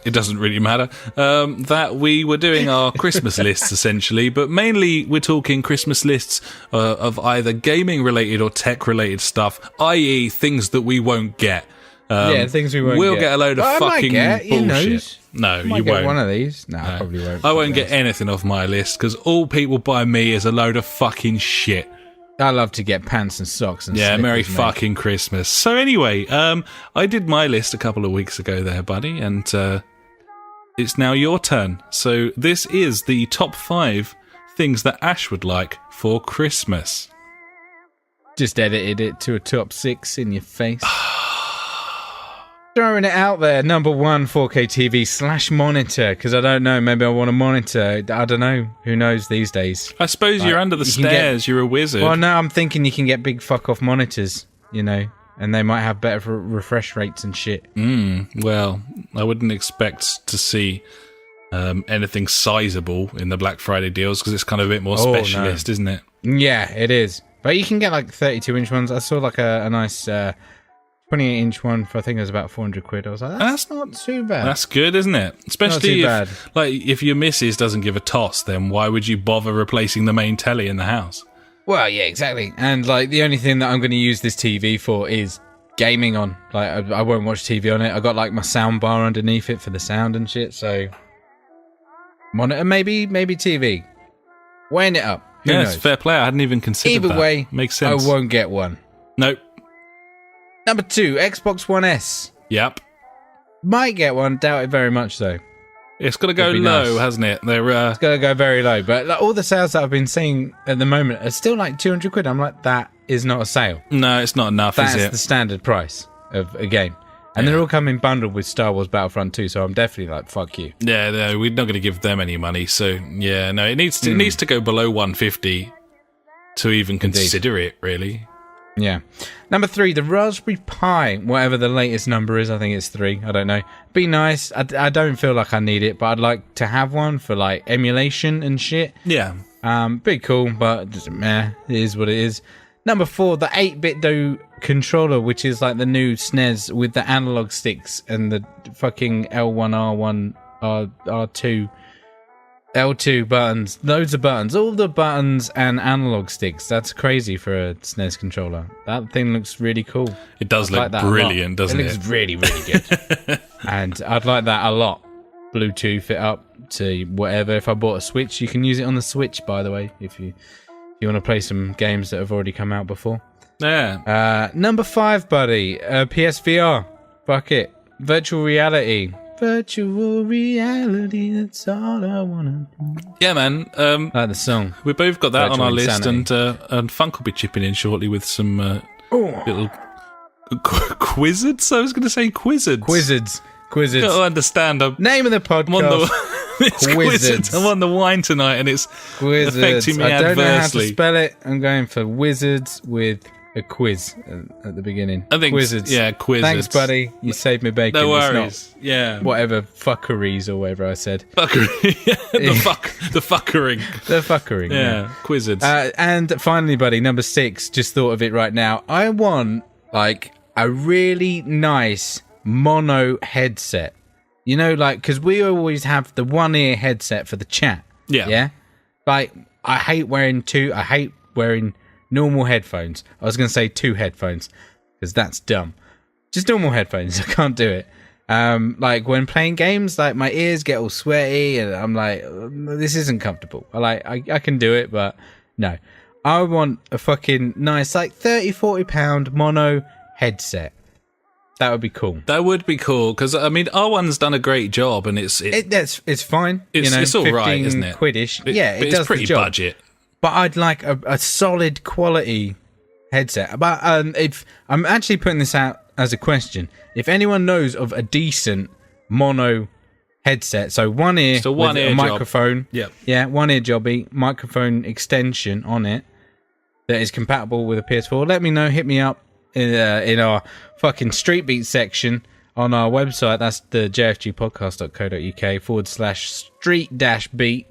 it doesn't really matter, that we were doing our Christmas lists, essentially, but mainly we're talking Christmas lists of either gaming-related or tech-related stuff, i.e. things that we won't get. Things we won't get. We'll get a load of fucking bullshit. No, you won't. Get one of these? No, I probably won't. I won't get anything off my list, because all people buy me is a load of fucking shit. I love to get pants and socks and slippers, Merry fucking Christmas. So anyway, I did my list a couple of weeks ago there, buddy, and it's now your turn. So this is the top 5 things that Ash would like for Christmas. Just edited it to a top 6 in your face. Throwing it out there. Number 1, 4K TV / monitor, because I don't know, maybe I want a monitor. I don't know. Who knows these days? I suppose you're under the stairs. You're a wizard. Well, no, I'm thinking you can get big fuck off monitors, and they might have better refresh rates and shit. Well, I wouldn't expect to see anything sizable in the Black Friday deals, because it's kind of a bit more specialist, isn't it? Yeah, it is. But you can get like 32-inch ones. I saw like a nice 28-inch one for, I think it was about 400 quid. I was like, that's not too bad. That's good, isn't it? Especially if your missus doesn't give a toss, then why would you bother replacing the main telly in the house? Well, yeah, exactly. And like the only thing that I'm going to use this TV for is gaming on. Like I won't watch TV on it. I got like my sound bar underneath it for the sound and shit. So monitor, maybe TV. Weighing it up. Who knows? It's fair play. I hadn't even considered that. Either way, makes sense. I won't get one. Nope. Number 2, Xbox One S. Yep. Might get one, doubt it very much though. It's got to go low, hasn't it? It's got to go very low. But like, all the sales that I've been seeing at the moment are still like 200 quid. I'm like, that is not a sale. No, it's not enough, is it? That's the standard price of a game. And they're all coming bundled with Star Wars Battlefront 2, so I'm definitely like, fuck you. Yeah, no, we're not going to give them any money. So, yeah, no, it needs to go below 150 to even consider it, really. Yeah. Number 3, the Raspberry Pi, whatever the latest number is. I think it's 3. I don't know. Be nice. I don't feel like I need it, but I'd like to have one for like emulation and shit. Yeah. Be cool, but just, it is what it is. Number 4, the 8-bit controller, which is like the new SNES with the analog sticks and the fucking L1, R1, R2, L2 buttons. Loads of buttons. All the buttons and analog sticks. That's crazy for a SNES controller. That thing looks really cool. It does look brilliant, doesn't it? It looks really, really good. And I'd like that a lot. Bluetooth it up to whatever. If I bought a Switch, you can use it on the Switch, by the way, if you want to play some games that have already come out before. Yeah. Number 5, buddy. PSVR. Fuck it. Virtual reality. Virtual reality, that's all I wanna do. Yeah, man. Like the song. We both got that on our list, and Funk will be chipping in shortly with some little Quizards. I was going to say Quizards. Quizards. You got to understand. Name of the podcast. It's Quizards. I'm on the wine tonight, and it's affecting me adversely. I don't know how to spell it. I'm going for Wizards with a quiz at the beginning. I think Quizards. Yeah, Quizards. Thanks, buddy. You saved me bacon. No worries. It's not yeah. Whatever fuckeries or whatever I said. Fuckery. The fuckering. The fuckering. Yeah. Quizards. And finally, buddy, number 6. Just thought of it right now. I want like a really nice mono headset. You know, like, because we always have the one-ear headset for the chat. Yeah. Yeah? Like, I hate wearing normal headphones. I was going to say 2 headphones, because that's dumb. Just normal headphones. I can't do it. Like, when playing games, like, my ears get all sweaty, and I'm like, this isn't comfortable. I can do it, but no. I want a fucking nice, like, 30, 40 pound mono headset. That would be cool. That would be cool, because, I mean, R1's done a great job, and it's fine. It's all right, isn't it? Quiddish. Yeah, it does it's pretty the job. Budget. But I'd like a solid quality headset. But if I'm actually putting this out as a question, if anyone knows of a decent mono headset, so one ear with a microphone, one ear jobby, microphone extension on it that is compatible with a PS4, let me know. Hit me up in our fucking Street Beat section on our website. That's the jfgpodcast.co.uk/street-beat.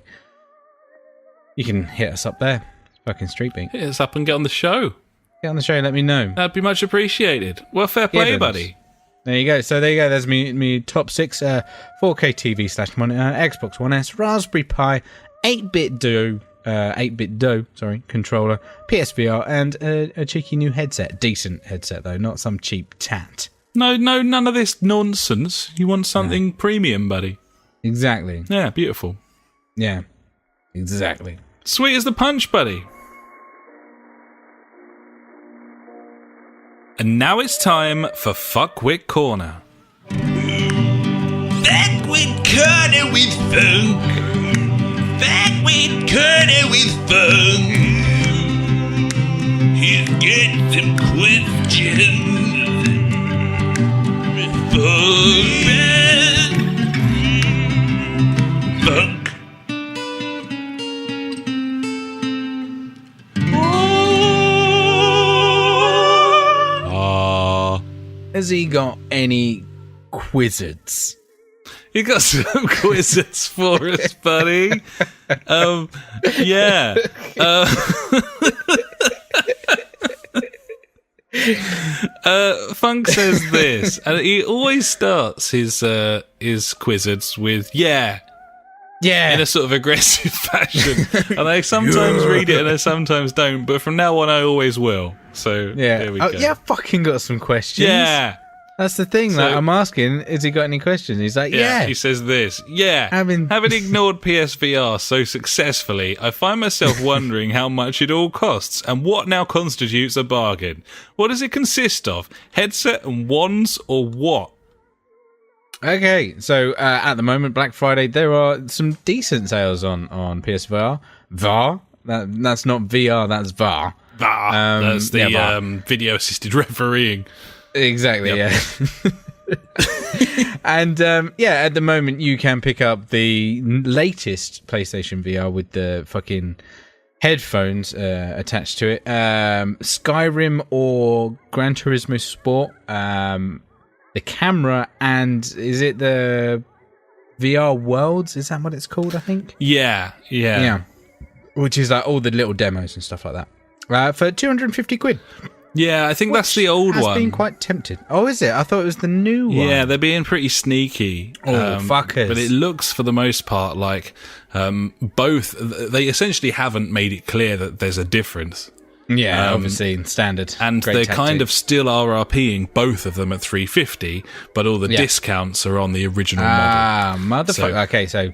You can hit us up there. Fucking Street Beat. Hit us up and get on the show. Get on the show, let me know. That'd be much appreciated. Well, fair play, buddy. There you go. So there you go. There's me top 6 4K TV / monitor, Xbox One S, Raspberry Pi, 8-bit Do controller, PSVR, and a cheeky new headset. Decent headset though, not some cheap tat. No, none of this nonsense. You want something premium, buddy. Exactly. Yeah, beautiful. Yeah, exactly. Sweet as the punch, buddy. And now it's time for Fuckwit Corner. Fuckwit Corner with funk. Fuckwit Corner with funk. He's got some questions for funk. Has he got any Quizards? You got some Quizards for us, buddy. Yeah. Funk says this, and he always starts his Quizards with "yeah." Yeah. In a sort of aggressive fashion. And I sometimes read it and I sometimes don't, but from now on I always will. So, there we go. Yeah, fucking got some questions. Yeah. That's the thing. So, I'm asking, has he got any questions? He's like, yeah. He says this. Yeah. Having ignored PSVR so successfully, I find myself wondering how much it all costs and what now constitutes a bargain. What does it consist of? Headset and wands or what? Okay, so at the moment, Black Friday, there are some decent sales on PSVR. VAR? That's not VR, that's VAR. VAR. That's the VAR. Video-assisted refereeing. Exactly, yeah. And, at the moment, you can pick up the latest PlayStation VR with the fucking headphones attached to it. Skyrim or Gran Turismo Sport. The camera, and is it the VR Worlds? Is that what it's called, I think? Yeah. Which is like all the little demos and stuff like that. For 250 quid. Yeah, I think that's the old one. I've been quite tempted. Oh, is it? I thought it was the new one. Yeah, they're being pretty sneaky. Oh, fuckers. But it looks, for the most part, like both... They essentially haven't made it clear that there's a difference. Yeah, obviously, standard. And they're kind of still RRPing both of them at 350, but all the discounts are on the original model. Motherfucker. Okay, so...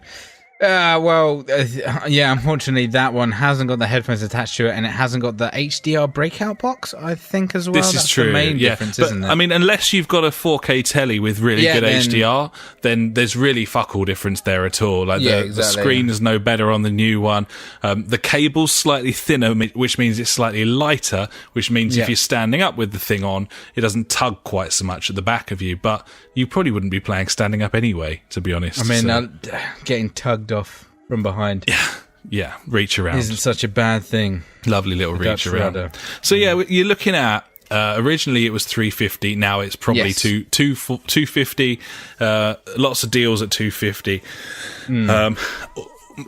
unfortunately, that one hasn't got the headphones attached to it, and it hasn't got the HDR breakout box, I think, as well. This is true. The main difference, isn't it? I mean, unless you've got a 4K telly with really good HDR, then there's really fuck all difference there at all. Like the screen is no better on the new one. The cable's slightly thinner, which means it's slightly lighter, which means if you're standing up with the thing on, it doesn't tug quite so much at the back of you. But you probably wouldn't be playing standing up anyway, to be honest. I mean, getting tugged off from behind. Yeah, reach around. Isn't such a bad thing. Lovely little reach around. Rudder. So you're looking at, originally it was 350, now it's probably 250. Lots of deals at 250.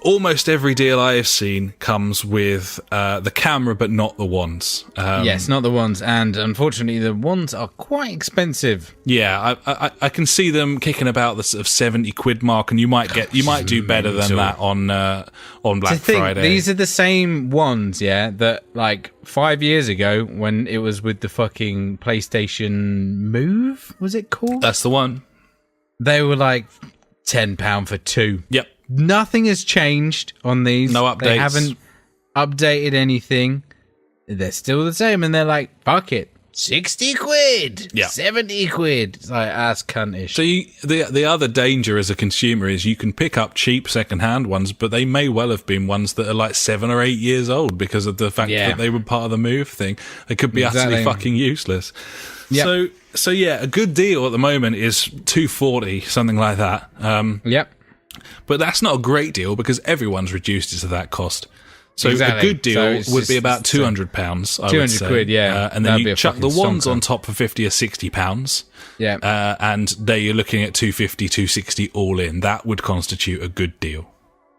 Almost every deal I have seen comes with the camera, but not the wands. Yes, not the wands, and unfortunately, the wands are quite expensive. Yeah, I can see them kicking about the sort of 70 quid mark, and you might do better than that on Black Friday. These are the same wands, that like 5 years ago when it was with the fucking PlayStation Move, was it called? That's the one. They were like £10 for two. Yep. Nothing has changed on these. No updates. They haven't updated anything. They're still the same, and they're like, fuck it. 60 quid. Yeah. 70 quid. It's like, that's cuntish. So the other danger as a consumer is you can pick up cheap second-hand ones, but they may well have been ones that are like 7 or 8 years old because of the fact that they were part of the Move thing. They could be utterly fucking useless. Yep. So a good deal at the moment is 240, something like that. Yep. But that's not a great deal because everyone's reduced it to that cost. So a good deal would be about £200, I would say. 200 quid, and then you chuck the wands on top for 50 or £60. Yeah. And there you're looking at 250, 260 all in. That would constitute a good deal.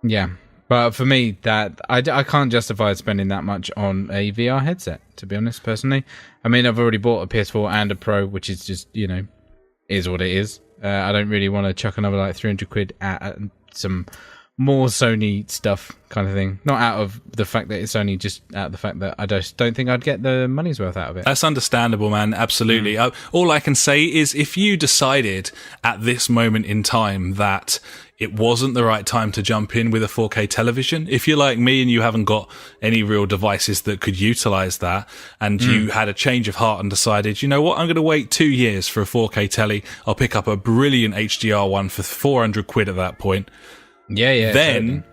Yeah. But for me, that I can't justify spending that much on a VR headset, to be honest, personally. I mean, I've already bought a PS4 and a Pro, which is just, is what it is. I don't really want to chuck another like 300 quid at some more Sony stuff kind of thing. Not out of the fact that it's Sony, just out of the fact that I just don't think I'd get the money's worth out of it. That's understandable, man. Absolutely. All I can say is if you decided at this moment in time that it wasn't the right time to jump in with a 4K television, if you're like me and you haven't got any real devices that could utilize that, and you had a change of heart and decided, you know what, I'm going to wait 2 years for a 4K telly, I'll pick up a brilliant HDR one for 400 quid at that point. Yeah. Then,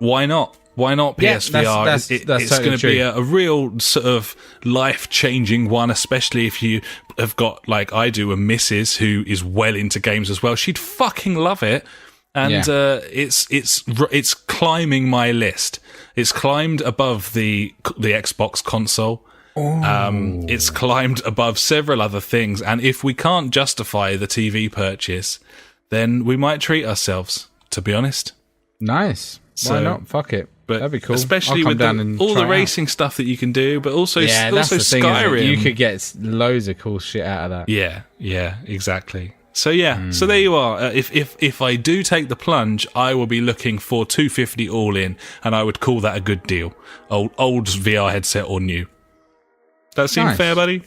why not? Why not PSVR? That's it's totally going to true. be a real sort of life-changing one, especially if you have got, like I do, a missus who is well into games as well. She'd fucking love it. And it's climbing my list. It's climbed above the Xbox console. It's climbed above several other things. And if we can't justify the TV purchase, then we might treat ourselves, to be honest. Nice. Why not? Fuck it. But that'd be cool. Especially with all the racing stuff that you can do, but also that's the thing, Skyrim. You could get loads of cool shit out of that. Yeah, exactly. So so there you are. If I do take the plunge, I will be looking for $250 all in, and I would call that a good deal. Old VR headset or new. That seem fair, buddy?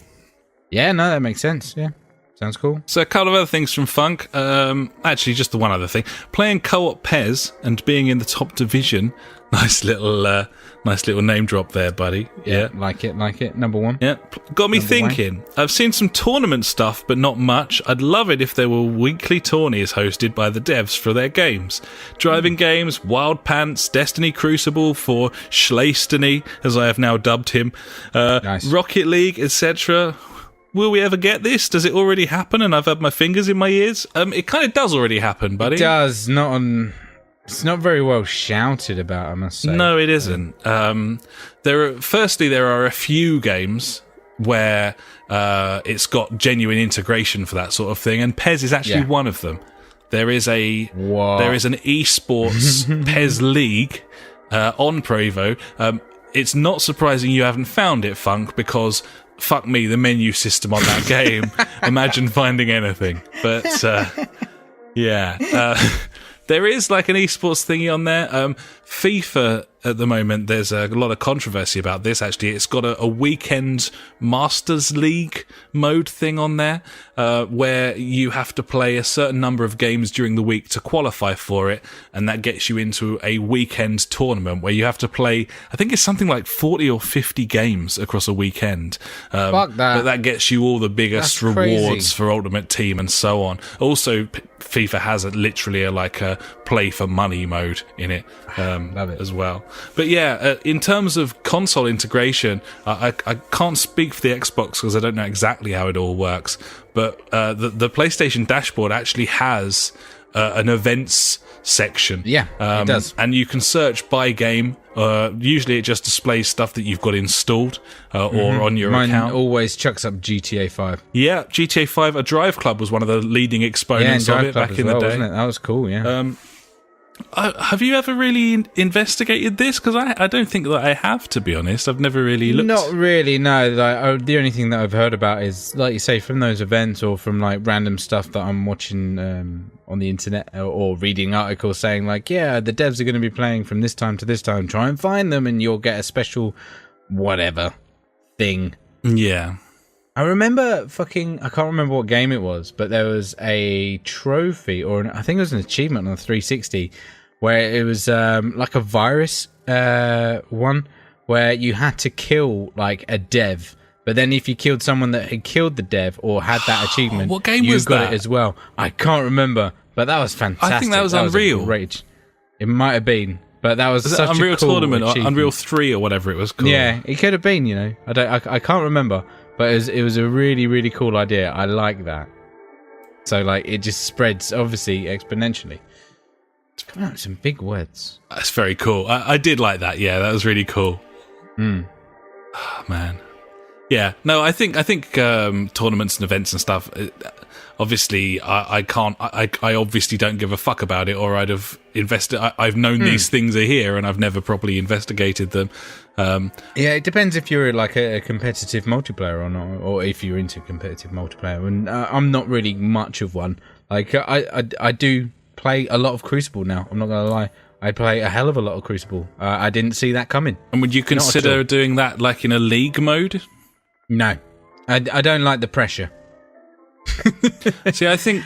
Yeah, no, that makes sense. Yeah, sounds cool. So a couple of other things from Funk. Actually, just the one other thing: playing co-op Pez and being in the top division. Nice little name drop there, buddy. Yeah. Like it. Number one. Yeah. Got me thinking. I've seen some tournament stuff, but not much. I'd love it if there were weekly tourneys hosted by the devs for their games. Driving games, Wild Pants, Destiny Crucible for Schleistany, as I have now dubbed him, nice. Rocket League, etc. Will we ever get this? Does it already happen and I've had my fingers in my ears? It kind of does already happen, buddy. It does, not on... It's not very well shouted about, I must say. No, it isn't. There are a few games where it's got genuine integration for that sort of thing, and Pez is actually one of them. There is an esports Pez league on Prevo. It's not surprising you haven't found it, Funk, because fuck me, the menu system on that game. Imagine finding anything. But there is like an esports thingy on there. FIFA at the moment, there's a lot of controversy about this, actually. It's got a weekend Masters League mode thing on there, where you have to play a certain number of games during the week to qualify for it, and that gets you into a weekend tournament where you have to play, I think it's something like 40 or 50 games across a weekend. Fuck that. But that gets you all the biggest rewards for Ultimate Team and so on. Also, FIFA has literally a play for money mode in it, Love it. as well. But in terms of console integration, I can't speak for the Xbox because I don't know exactly how it all works, but the PlayStation dashboard actually has an events section. Yeah, it does. And you can search by game. Usually it just displays stuff that you've got installed or on your account. Mine always chucks up GTA 5. Yeah, GTA 5. A Drive Club was one of the leading exponents of it back in the day. Wasn't it? That was cool, yeah. Have you ever really investigated this? Because I don't think that I have, to be honest. I've never really looked. Not really, no. The only thing that I've heard about is, like you say, from those events or from like random stuff that I'm watching on the internet or reading articles saying like, the devs are going to be playing from this time to this time. Try and find them and you'll get a special whatever thing. Yeah. I remember I can't remember what game it was, but there was a trophy, or I think it was an achievement on the 360, where it was like a virus one, where you had to kill like a dev, but then if you killed someone that had killed the dev or had that achievement, what game you was got that? it as well. I can't remember, but that was fantastic. I think that was Unreal. It might have been. But that was such Unreal a cool Tournament achievement. or Unreal 3 or whatever it was called. Yeah, it could have been, I can't remember. But it was a really, really cool idea. I like that. So, like, it just spreads, obviously, exponentially. It's coming out with some big words. That's very cool. I did like that. Yeah, that was really cool. Oh, man. Yeah. No, I think tournaments and events and stuff, obviously, I obviously don't give a fuck about it, or I'd have invested. I've known these things are here, and I've never properly investigated them. It depends if you're like a competitive multiplayer or not, or if you're into competitive multiplayer. And I'm not really much of one. Like I do play a lot of Crucible now. I'm not gonna lie. I play a hell of a lot of Crucible. I didn't see that coming. And would you consider doing that like in a league mode? No, I don't like the pressure. See, I think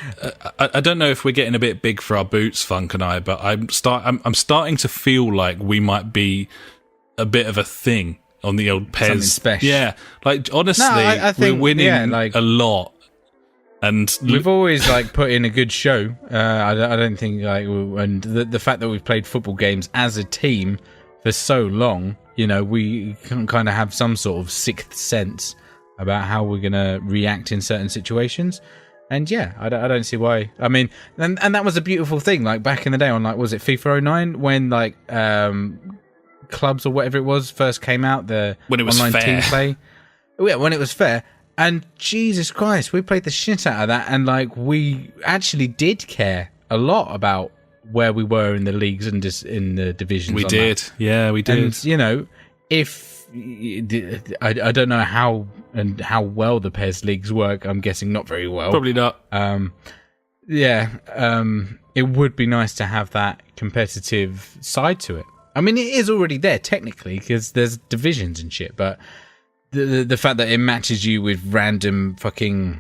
I don't know if we're getting a bit big for our boots, Funk and I, but I'm starting to feel like we might be a bit of a thing on the old PES. Something special. Yeah, like honestly, I think, we're winning a lot. And we've always like put in a good show. I don't think like, and the fact that we've played football games as a team for so long, you know, we can kind of have some sort of sixth sense about how we're gonna react in certain situations. And yeah, I don't see why. I mean, and that was a beautiful thing. Like back in the day on like, was it FIFA 09 when like clubs or whatever it was first came out, the when it was online fair. team play. Yeah, when it was fair. And Jesus Christ, we played the shit out of that, and like we actually did care a lot about where we were in the leagues and in the divisions. We did, yeah, we did. And you know, if I don't know how well the PES leagues work, I'm guessing not very well. Probably not. It would be nice to have that competitive side to it. I mean, it is already there technically because there's divisions and shit, but. The fact that it matches you with random fucking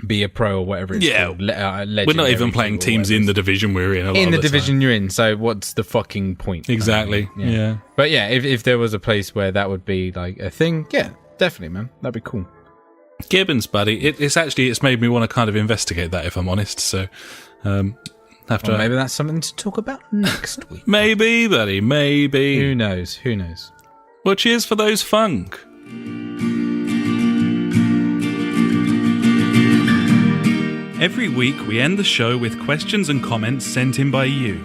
be a pro or whatever it's called. We're not even playing teams in the division we're in. In the division you're in, so what's the fucking point? Exactly. Yeah. But yeah, if there was a place where that would be like a thing, yeah, definitely, man, that'd be cool. Gibbons, buddy, it's made me want to kind of investigate that, if I'm honest. So, maybe that's something to talk about next week. Maybe, buddy, maybe. Who knows? Well, cheers for those, Funk. Every week we end the show with questions and comments sent in by you.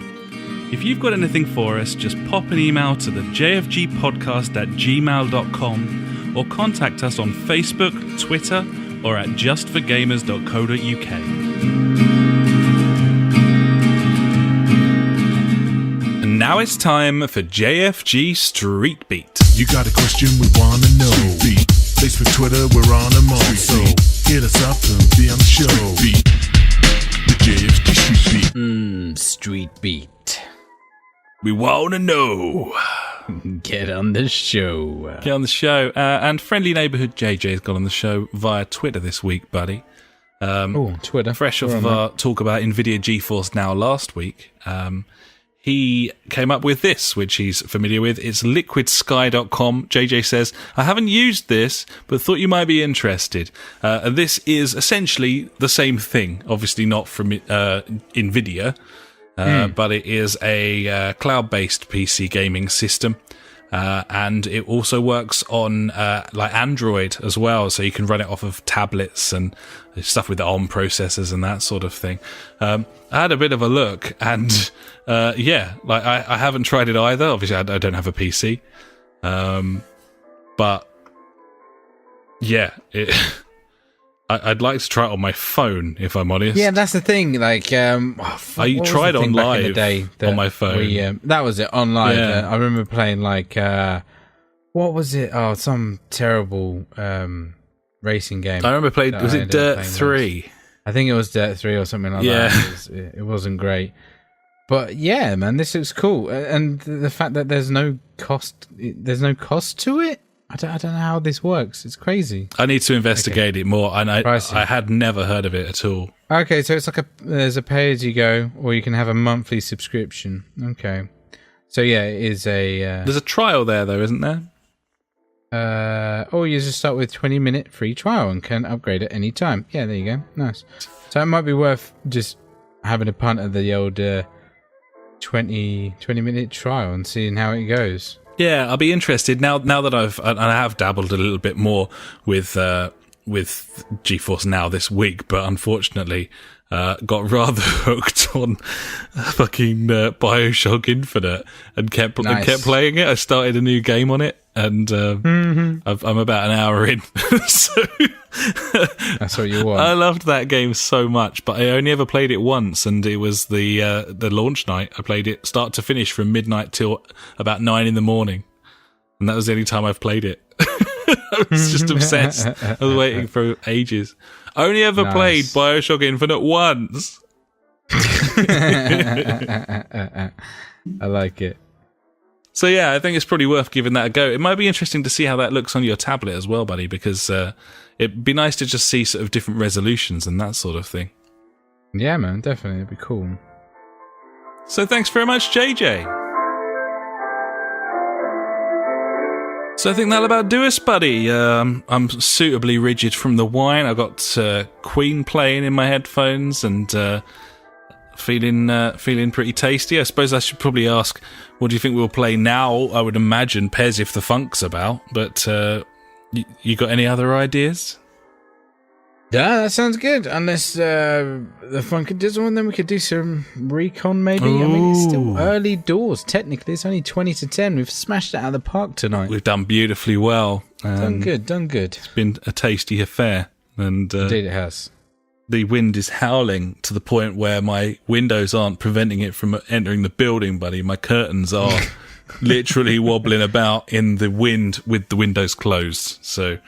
If you've got anything for us, just pop an email to the jfgpodcast@gmail.com or contact us on Facebook, Twitter, or at justforgamers.co.uk. And now it's time for JfG Street Beat. You got a question we wanna know. Street Beat. Facebook, Twitter, we're on them all. So hit us up and be on the show. Street Beat. The JfG Street Beat. Street Beat. We wanna know. Get on the show. And friendly neighbourhood JJ's got on the show via Twitter this week, buddy. Twitter. Fresh off of our talk about NVIDIA GeForce Now last week. He came up with this, which he's familiar with. It's liquidsky.com. JJ says, I haven't used this, but thought you might be interested. And this is essentially the same thing. Obviously not from NVIDIA, but it is a cloud-based PC gaming system. And it also works on like Android as well, so you can run it off of tablets and stuff with the ARM processors and that sort of thing. I had a bit of a look, and I haven't tried it either. Obviously, I don't have a PC, but yeah, I'd like to try it on my phone, if I'm honest. Yeah, that's the thing. Like, I tried on live on my phone. That was it, on live. Yeah. I remember playing like, what was it? Oh, some terrible racing game. I remember playing. Was it Dirt 3? I think it was Dirt 3 or something like that. It wasn't great. But yeah, man, this looks cool, and the fact that there's no cost to it. I don't know how this works. It's crazy. I need to investigate it more, and I had never heard of it at all. Okay, so it's like there's a pay as you go, or you can have a monthly subscription. Okay, so yeah, it is a. There's a trial there, though, isn't there? You just start with 20-minute free trial and can upgrade at any time. Yeah, there you go. Nice. So it might be worth just having a punt at the old 20-minute trial and seeing how it goes. Yeah, I'll be interested now that I have dabbled a little bit more with GeForce Now this week, but unfortunately got rather hooked on fucking BioShock Infinite and kept playing it. I started a new game on it, and I'm about an hour in. So that's what you want. I loved that game so much, but I only ever played it once, and it was the launch night. I played it start to finish from midnight till about 9 in the morning. And that was the only time I've played it. I was just obsessed. I was waiting for ages. Only ever played Bioshock Infinite once. I like it. So yeah, I think it's probably worth giving that a go. It might be interesting to see how that looks on your tablet as well, buddy, because it'd be nice to just see sort of different resolutions and that sort of thing. Yeah, man, definitely. It'd be cool. So thanks very much, JJ. So I think that'll about do us, buddy. I'm suitably rigid from the wine. I've got Queen playing in my headphones and feeling pretty tasty. I suppose I should probably ask, what do you think we'll play now? I would imagine Pez if the funk's about, but you got any other ideas? Yeah, that sounds good. Unless the funk does one, then we could do some recon maybe. Ooh. I mean, it's still early doors. Technically, it's only 20 to 10. We've smashed it out of the park tonight. We've done beautifully well. Done good. It's been a tasty affair. And indeed it has. The wind is howling to the point where my windows aren't preventing it from entering the building, buddy. My curtains are literally wobbling about in the wind with the windows closed. So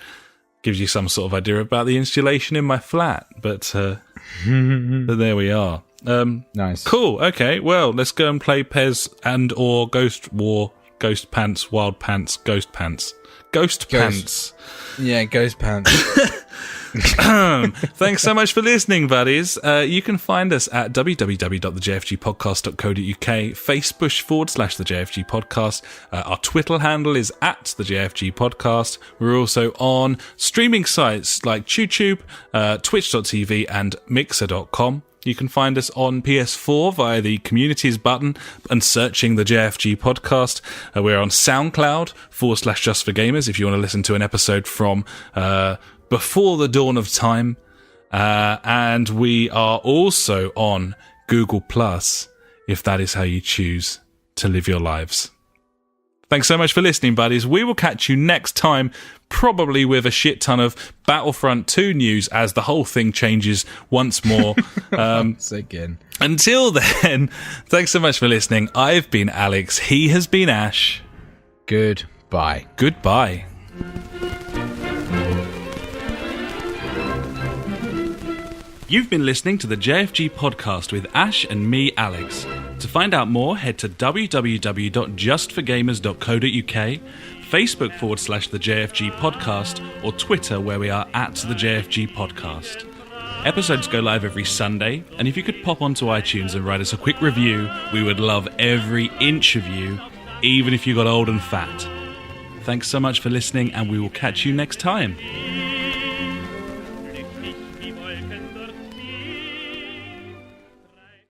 gives you some sort of idea about the insulation in my flat. But there we are. Nice. Cool. Okay. Well, let's go and play Pez and or Ghost War, Ghost Pants, Wild Pants, Ghost Pants. Ghost Pants. Yeah, Ghost Pants. Thanks so much for listening, buddies. You can find us at www.thejfgpodcast.co.uk, Facebook.com/the JFG Podcast. Our Twitter handle is at the JFG Podcast. We're also on streaming sites like YouTube, Twitch.tv, and Mixer.com. You can find us on PS4 via the Communities button and searching the JFG Podcast. We're on SoundCloud/Just for Gamers if you want to listen to an episode from before the dawn of time. And we are also on Google Plus, if that is how you choose to live your lives. Thanks so much for listening, buddies. We will catch you next time, probably with a shit ton of Battlefront 2 news as the whole thing changes once more. Once again. Until then, thanks so much for listening. I've been Alex. He has been Ash. Goodbye. Goodbye. You've been listening to the JFG Podcast with Ash and me, Alex. To find out more, head to www.justforgamers.co.uk, Facebook.com/the JFG Podcast, or Twitter, where we are at the JFG Podcast. Episodes go live every Sunday, and if you could pop onto iTunes and write us a quick review, we would love every inch of you, even if you got old and fat. Thanks so much for listening, and we will catch you next time.